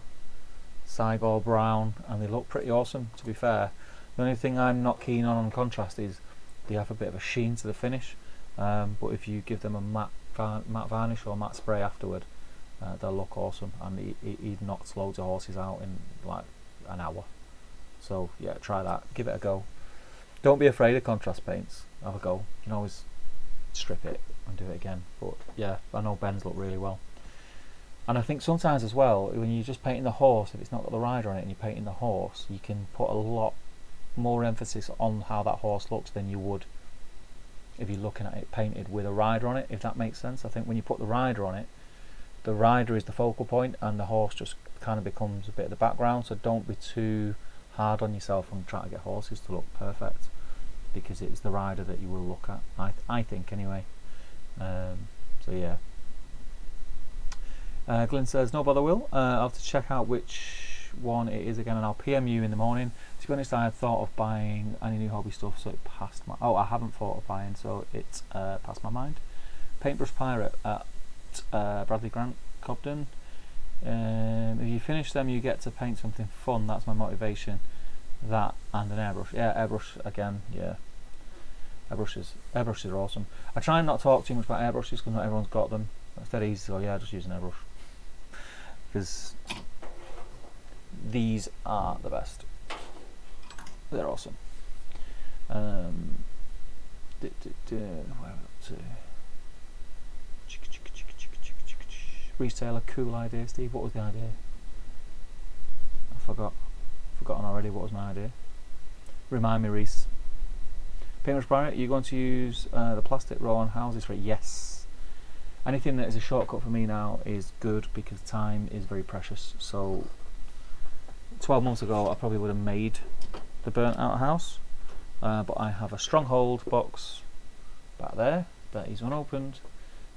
Cygor brown, and they look pretty awesome, to be fair. The only thing I'm not keen on contrast is they have a bit of a sheen to the finish, but if you give them a matte varnish or matte spray afterward, they'll look awesome. And he knocks loads of horses out in like an hour. So yeah, try that, give it a go. Don't be afraid of contrast paints, have a go. You can always strip it and do it again. But yeah, I know Ben's look really well. And I think sometimes as well, when you're just painting the horse, if it's not got the rider on it and you're painting the horse, you can put a lot more emphasis on how that horse looks than you would if you're looking at it painted with a rider on it, if that makes sense. I think when you put the rider on it, the rider is the focal point and the horse just kind of becomes a bit of the background. So don't be too hard on yourself and try to get horses to look perfect, because it's the rider that you will look at, I think anyway. So yeah. Glenn says, no bother Will, I'll have to check out which one it is again and I'll PM you in the morning. To be honest, I had thought of buying any new hobby stuff, so it passed my, I haven't thought of buying, so it's passed my mind. Paintbrush Pirate at Bradley Grant Cobden. If you finish them you get to paint something fun, that's my motivation. That and an airbrush. Yeah, airbrush again, yeah. Airbrushes are awesome. I try and not talk too much about airbrushes because not everyone's got them. It's very easy to go, yeah, just use an airbrush. Because these are the best. They're awesome. Where are we up to? Retailer, cool idea, Steve. What was the idea? I forgotten already. What was my idea? Remind me, Reese. Paintbrush Barrett, you're going to use the plastic roll on houses for it? Yes. Anything that is a shortcut for me now is good because time is very precious. So 12 months ago I probably would have made the burnt out house, but I have a stronghold box back there that is unopened,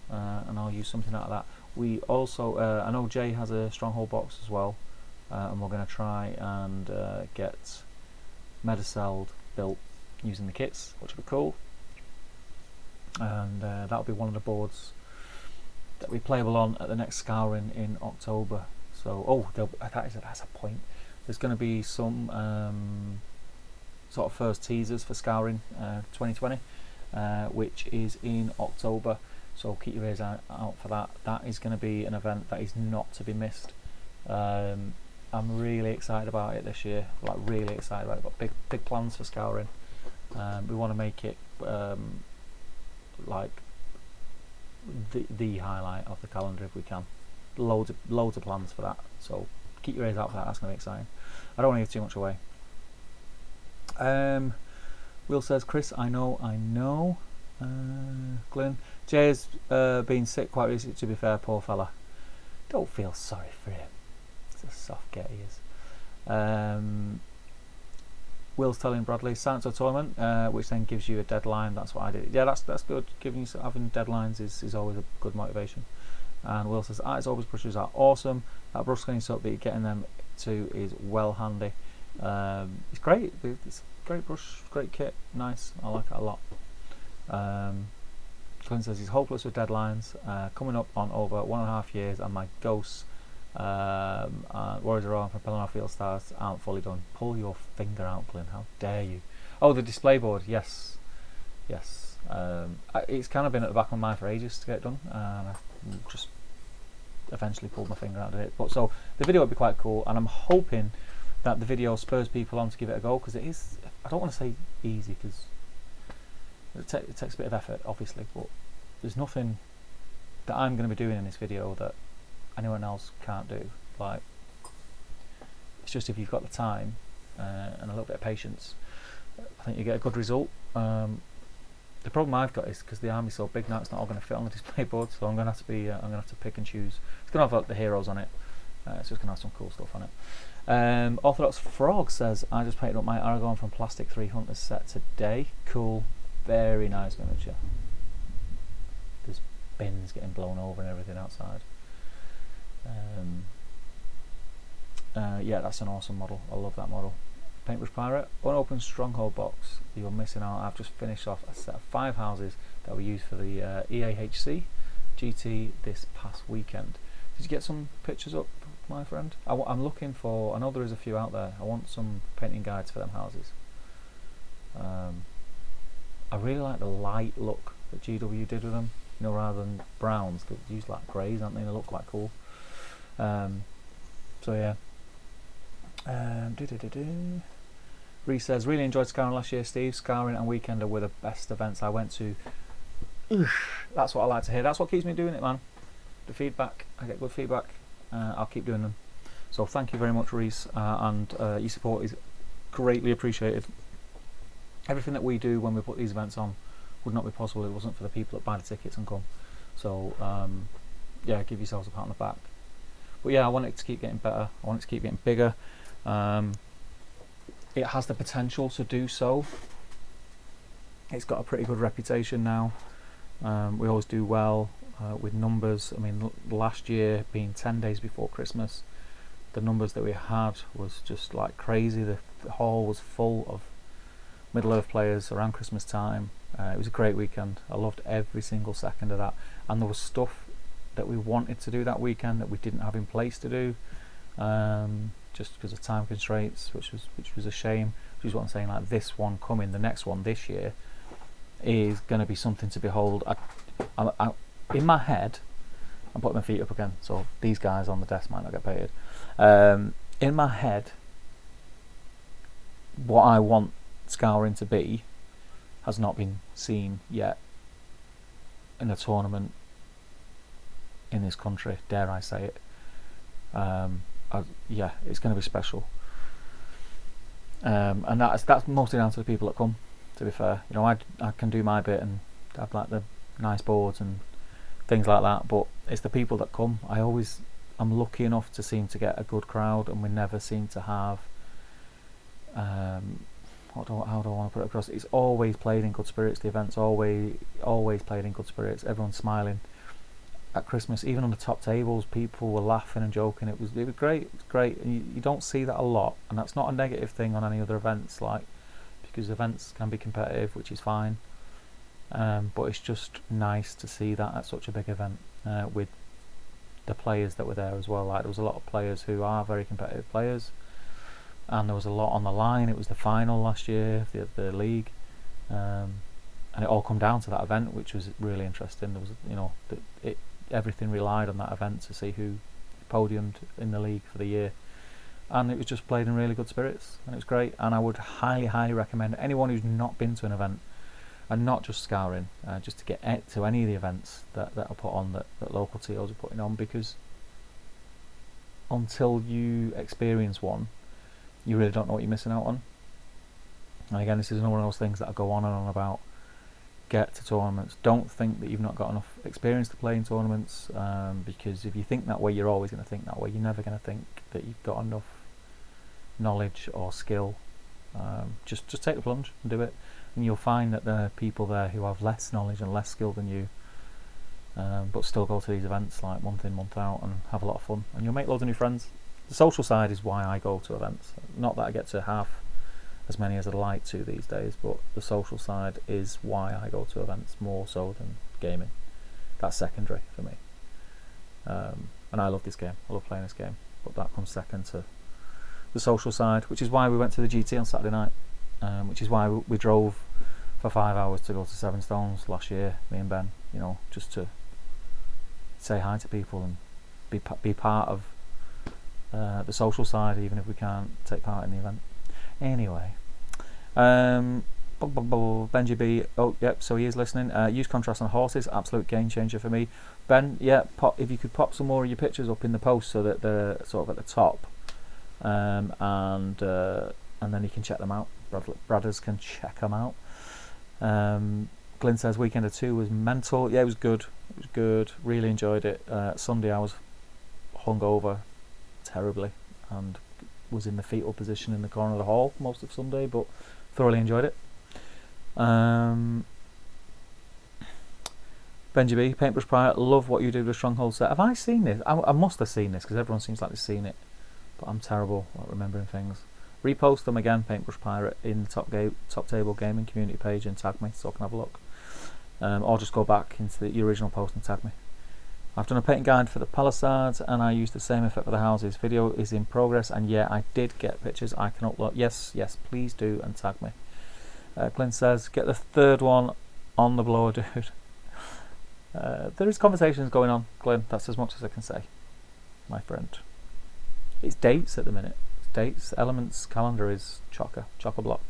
and I'll use something out of that. We also, I know Jay has a stronghold box as well, and we're going to try and get Medicelled built using the kits, which would be cool, and that'll be one of the boards that we playable on at the next scouring in October. So that's a point. There's going to be some sort of first teasers for scouring 2020, which is in October, so keep your ears out for that. That is going to be an event that is not to be missed. I'm really excited about it this year, like really excited about it. Got big plans for scouring. We want to make it like the highlight of the calendar if we can. Loads of plans for that, so keep your ears out for that. That's going to be exciting. I don't want to give too much away. Will says, Chris, I know. Glenn, Jay's been sick quite recently, to be fair, poor fella. Don't feel sorry for him. It's a soft get he is. Will's telling Bradley, Santo tournament, which then gives you a deadline. That's what I did. Yeah, that's good. Having deadlines is always a good motivation. And Will says, as always, brushes are awesome. That brush cleaning soap that you're getting them to is well handy. It's great. It's a great brush, great kit, nice. I like it a lot. Clint says he's hopeless with deadlines. Coming up on over 1.5 years, and my ghosts, Warriors are on from Pelennor Field Stars aren't fully done. Pull your finger out, Glyn. How dare you? Oh, the display board. Yes. It's kind of been at the back of my mind for ages to get it done, and I just eventually pulled my finger out of it. But so the video would be quite cool, and I'm hoping that the video spurs people on to give it a go, because it is, I don't want to say easy because it takes a bit of effort obviously, but there's nothing that I'm going to be doing in this video that anyone else can't do. Like, it's just if you've got the time and a little bit of patience, I think you get a good result. The problem I've got is because the army's so big now, it's not all going to fit on the display board, so I'm going to have to pick and choose. It's going to have the heroes on it, so it's going to have some cool stuff on it. Orthodox Frog says, I just painted up my Aragorn from Plastic 3 Hunters set today. Cool, very nice miniature. There's bins getting blown over and everything outside. Yeah, that's an awesome model. I love that model. Paintbrush Pirate, unopened stronghold box. You're missing out. I've just finished off a set of 5 houses that we used for the EAHC GT this past weekend. Did you get some pictures up, my friend? I'm looking for, I know there is a few out there. I want some painting guides for them houses. I really like the light look that GW did with them, you know, rather than browns. They use like greys, aren't they? They look quite cool. So yeah. Reese says, really enjoyed scouring last year, Steve. Scouring and Weekender were the best events I went to. That's what I like to hear. That's what keeps me doing it, man. The feedback, I get good feedback. I'll keep doing them. So thank you very much, Reese, and your support is greatly appreciated. Everything that we do when we put these events on would not be possible if it wasn't for the people that buy the tickets and come. So yeah, give yourselves a pat on the back. But yeah, I want it to keep getting better. I want it to keep getting bigger. It has the potential to do so. It's got a pretty good reputation now. We always do well with numbers. I mean, last year being 10 days before Christmas, the numbers that we had was just like crazy. The hall was full of Middle Earth players around Christmas time. It was a great weekend. I loved every single second of that, and there was stuff that we wanted to do that weekend that we didn't have in place to do, just because of time constraints, which was a shame. Which is what I'm saying, like this one coming, the next one this year, is going to be something to behold. In my head, I'm putting my feet up again, so these guys on the desk might not get paid. In my head, what I want Scouring to be has not been seen yet in a tournament in this country, dare I say it. Yeah, it's going to be special. And that's mostly down to the people that come, to be fair. You know, I can do my bit and have like the nice boards and things like that, but it's the people that come. I'm lucky enough to seem to get a good crowd, and we never seem to have how do I want to put it across? It's always played in good spirits. The event's always played in good spirits. Everyone's smiling. At Christmas, even on the top tables, people were laughing and joking. It was great. It's great. And you don't see that a lot, and that's not a negative thing on any other events, like, because events can be competitive, which is fine. But it's just nice to see that at such a big event with the players that were there as well. Like, there was a lot of players who are very competitive players, and there was a lot on the line. It was the final last year, the league, and it all come down to that event, which was really interesting. There was, you know, everything relied on that event to see who podiumed in the league for the year, and it was just played in really good spirits, and it was great. And I would highly recommend anyone who's not been to an event, and not just Scouring, just to get to any of the events that are put on, that local TOs are putting on, because until you experience one, you really don't know what you're missing out on. And again, this is one of those things that I go on and on about. Get to tournaments. Don't think that you've not got enough experience to play in tournaments, because if you think that way, you're always going to think that way. You're never going to think that you've got enough knowledge or skill. Just take the plunge and do it, and you'll find that there are people there who have less knowledge and less skill than you, but still go to these events like month in, month out, and have a lot of fun, and you'll make loads of new friends. The social side is why I go to events. Not that I get to have as many as I'd like to these days, but the social side is why I go to events more so than gaming. That's secondary for me, and I love this game. I love playing this game, but that comes second to the social side, which is why we went to the GT on Saturday night, which is why we drove for 5 hours to go to Seven Stones last year, me and Ben, you know, just to say hi to people and be part of the social side, even if we can't take part in the event. Anyway, Benji B. Oh, yep. So he is listening. Use contrast on horses. Absolute game changer for me. Ben, yeah. If you could pop some more of your pictures up in the post so that they're sort of at the top, and then you can check them out. Bradders can check them out. Glyn says weekend of 2 was mental. Yeah, it was good. It was good. Really enjoyed it. Sunday I was hungover terribly and was in the fetal position in the corner of the hall most of Sunday, but thoroughly enjoyed it. Benji B, Paintbrush Pirate, love what you did with Stronghold set. Have I seen this? I must have seen this, because everyone seems like they've seen it, but I'm terrible at remembering things. Repost them again, Paintbrush Pirate, in the top table gaming community page and tag me so I can have a look. Or just go back into your original post and tag me. I've done a painting guide for the Palisades, and I used the same effect for the houses. Video is in progress, and yeah, I did get pictures I can upload. Yes, please do, and tag me. Clint says, get the third one on the blower, dude. There is conversations going on, Glenn. That's as much as I can say, my friend. It's dates at the minute. It's dates. Elements calendar is chock-a-block.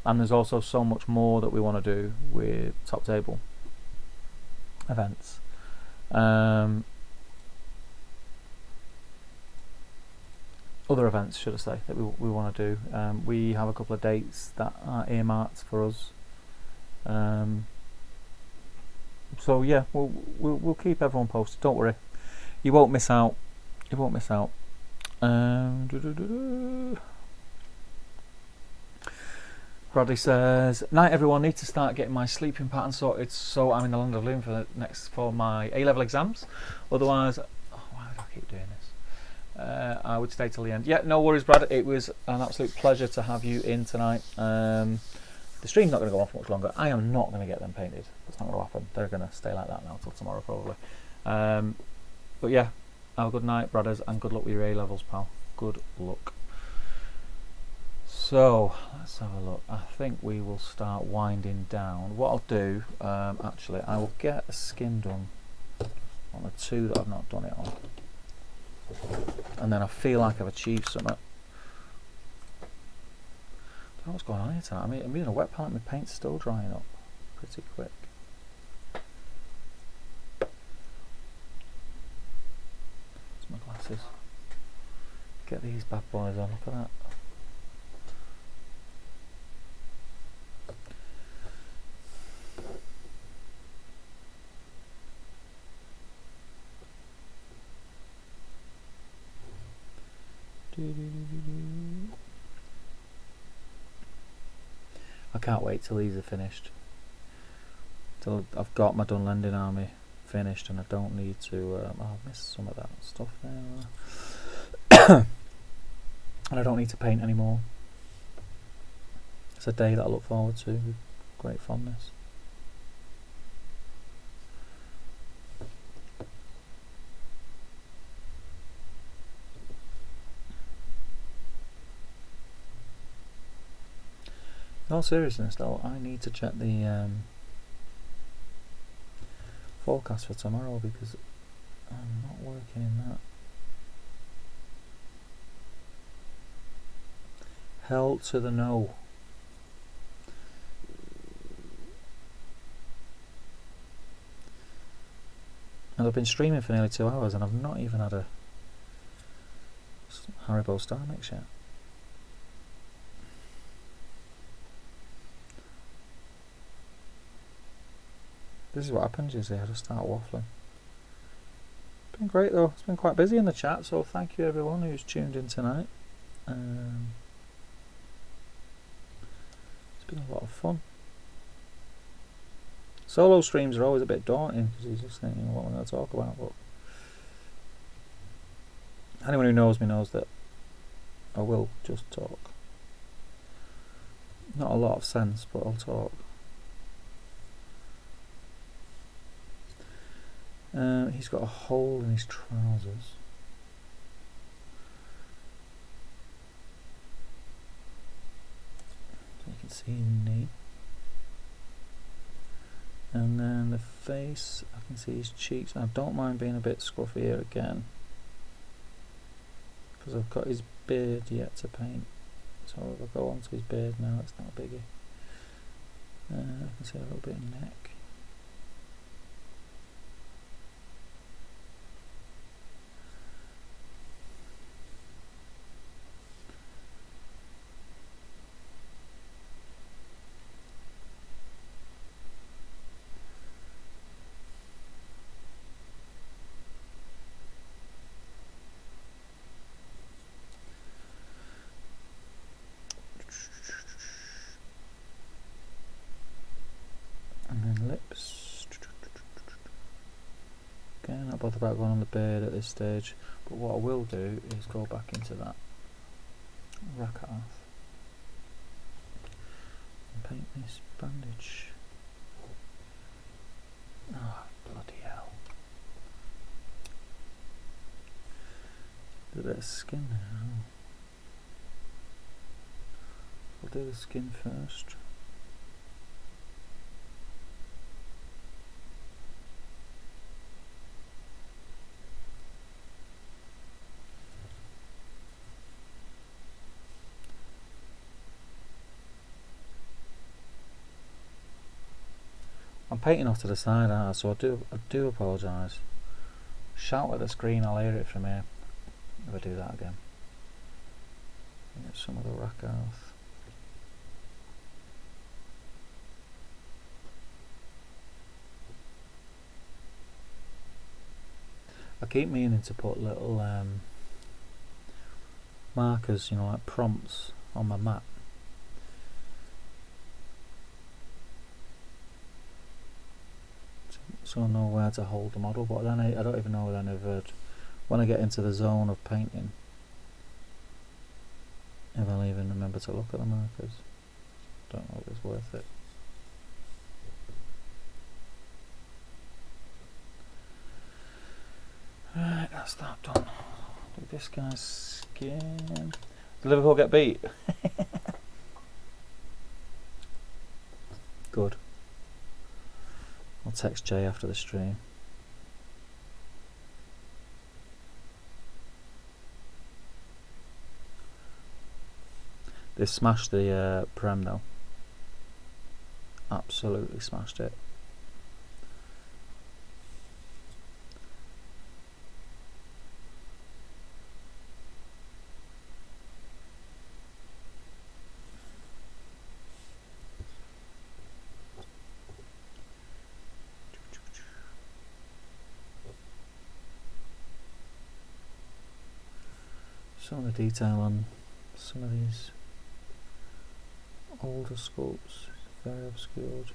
And there's also so much more that we want to do with top table events. Other events, should I say, that we want to do. We have a couple of dates that are earmarked for us. So yeah, we'll keep everyone posted. Don't worry, you won't miss out. You won't miss out. Bradley says, night everyone, need to start getting my sleeping pattern sorted so I'm in the land of living for my A-level exams. Otherwise, why do I keep doing this? I would stay till the end. Yeah, no worries, Brad. It was an absolute pleasure to have you in tonight. The stream's not going to go on for much longer. I am not going to get them painted. That's not going to happen. They're going to stay like that now till tomorrow probably. But yeah, have a good night, brothers, and good luck with your A-levels, pal. Good luck. So let's have a look. I think we will start winding down. What I'll do, actually, I will get a skin done on the 2 that I've not done it on, and then I feel like I've achieved something. Don't know what's going on here tonight. I mean, I'm using a wet palette. My paint's still drying up pretty quick. That's my glasses. Get these bad boys on. Look at that. I can't wait till these are finished. Till I've got my Dunlending Army finished, and I don't need to. I've missed some of that stuff there, and I don't need to paint anymore. It's a day that I look forward to with great fondness. In all seriousness though, I need to check the forecast for tomorrow, because I'm not working in that. Hell to the no. And I've been streaming for nearly 2 hours and I've not even had a Haribo Star Mix yet. This is what happens, you see, I just start waffling. It's been great though, it's been quite busy in the chat, so thank you everyone who's tuned in tonight. It's been a lot of fun. Solo streams are always a bit daunting, because you're just thinking what am I going to talk about, but anyone who knows me knows that I will just talk. Not a lot of sense, but I'll talk. He's got a hole in his trousers. So you can see his knee. And then the face, I can see his cheeks. I don't mind being a bit scruffy here again, because I've got his beard yet to paint. So if I go on to his beard now, it's not a biggie. I can see a little bit of neck. Again, not bothered about going on the beard at this stage, but what I will do is go back into that rack off and paint this bandage. Oh, bloody hell. A bit of skin now. I'll do the skin first. I'm painting off to the side, aren't I? So I do apologise. Shout at the screen, I'll hear it from here if I do that again. Get some of the rack off. I keep meaning to put little markers, you know, like prompts on my mat. So I know where to hold the model, but then I don't even know then if when I get into the zone of painting, if I'll even remember to look at the markers. Don't know if it's worth it. Right, that's that done. Look at this guy's skin. Did Liverpool get beat? Good. I'll text Jay after the stream. They smashed the Prem though. Absolutely smashed it. Some of the detail on some of these older sculpts is very obscured.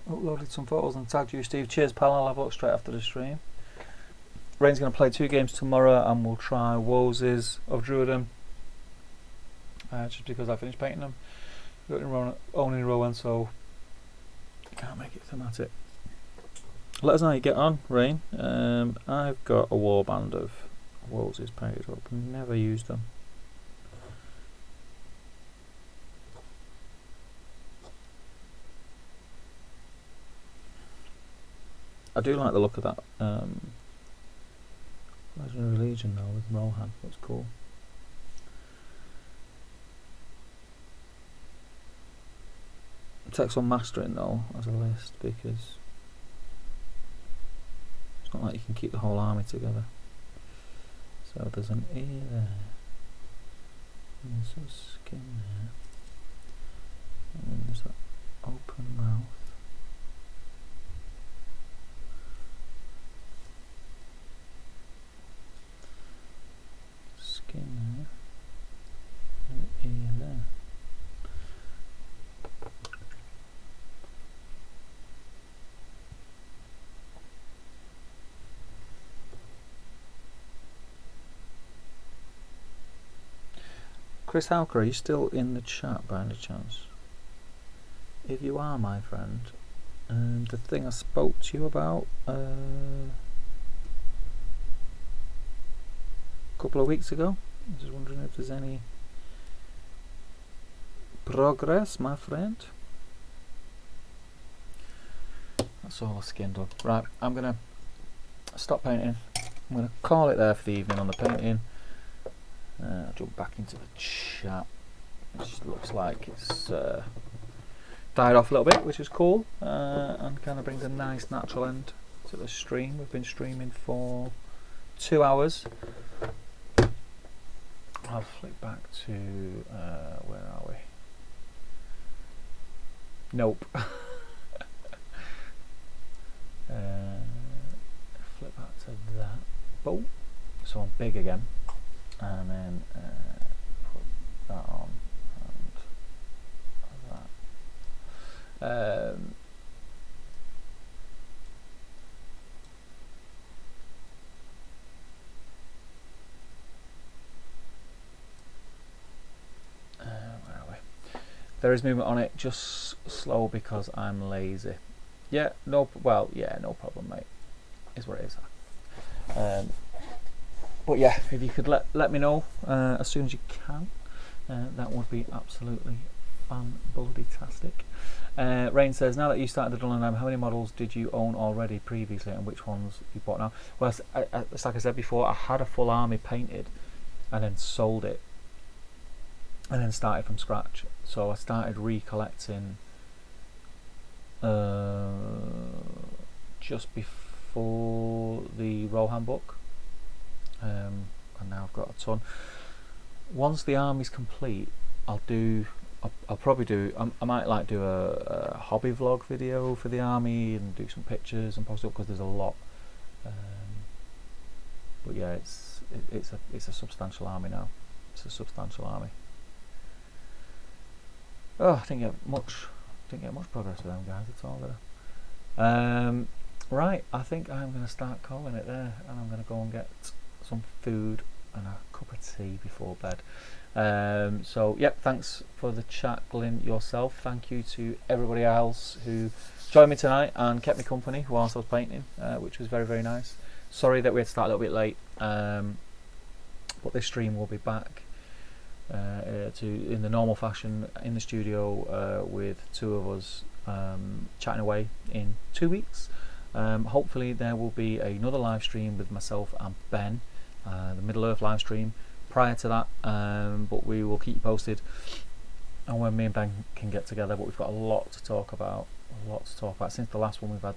Uploaded some photos and tagged you, Steve. Cheers, pal. I'll have a look straight after the stream. Rain's going to play 2 games tomorrow, and we'll try Woes of Druidom. Just because I finished painting them. Got only in Rowan, so can't make it thematic. Let us know how you get on, Rain. I've got a warband of Woes painted up. Never used them. I do like the look of that Legendary Legion though with Rohan. That's cool. Text on mastering though as a list because it's not like you can keep the whole army together. So there's an ear there. And there's some skin there. And then there's that open mouth. Skin there. And an ear there. Chris Howker, are you still in the chat by any chance? If you are, my friend, the thing I spoke to you about a couple of weeks ago, I was wondering if there's any progress, my friend. That's all I skinned on. Right, I'm going to stop painting. I'm going to call it there for the evening on the painting. I'll jump back into the chat. It just looks like it's died off a little bit, which is cool, and kind of brings a nice natural end to the stream. We've been streaming for 2 hours. I'll flick back to where are we? Nope. Flip back to that. Boom. So I'm big again. And then put that on and that. Where are we? There is movement on it, just slow because I'm lazy. Yeah, no problem, mate. Is what it is. But yeah, if you could let me know as soon as you can, that would be absolutely fan-bloody-tastic. Rain says, now that you started the Dullenheim, how many models did you own already previously and which ones you bought now? Well, it's like I said before, I had a full army painted and then sold it and then started from scratch. So I started recollecting just before the Rohan book. And now I've got a ton. Once the army's complete, I'll do I'll probably do. I might like do a hobby vlog video for the army and do some pictures and post it up, because there's a lot. But yeah, it's a substantial army now. It's a substantial army. Oh, I didn't get much progress with them guys at all there. Right, I think I'm going to start calling it there, and I'm going to go and get some food and a cup of tea before bed. So, yep, thanks for the chat, Glyn, yourself. Thank you to everybody else who joined me tonight and kept me company whilst I was painting, which was very, very nice. Sorry that we had to start a little bit late, but this stream will be back in the normal fashion in the studio with two of us chatting away in 2 weeks. Hopefully there will be another live stream with myself and Ben, the Middle Earth live stream prior to that, but we will keep you posted on when me and Ben can get together. But we've got a lot to talk about. Since the last one we've had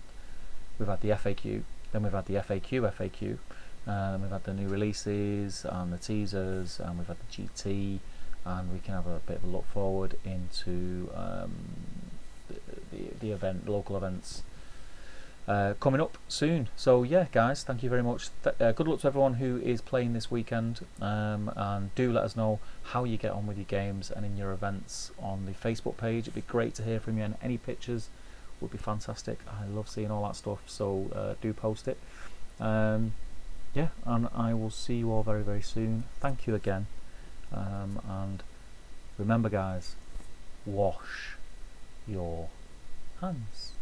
the FAQ, then we've had the FAQ, we've had the new releases and the teasers, and we've had the GT, and we can have a bit of a look forward into the event, local events coming up soon. So yeah, guys, thank you very much. Good luck to everyone who is playing this weekend, and do let us know how you get on with your games and in your events on the Facebook page. It'd be great to hear from you, and any pictures would be fantastic. I love seeing all that stuff, so do post it. Yeah, and I will see you all very, very soon. Thank you again, and remember guys, wash your hands.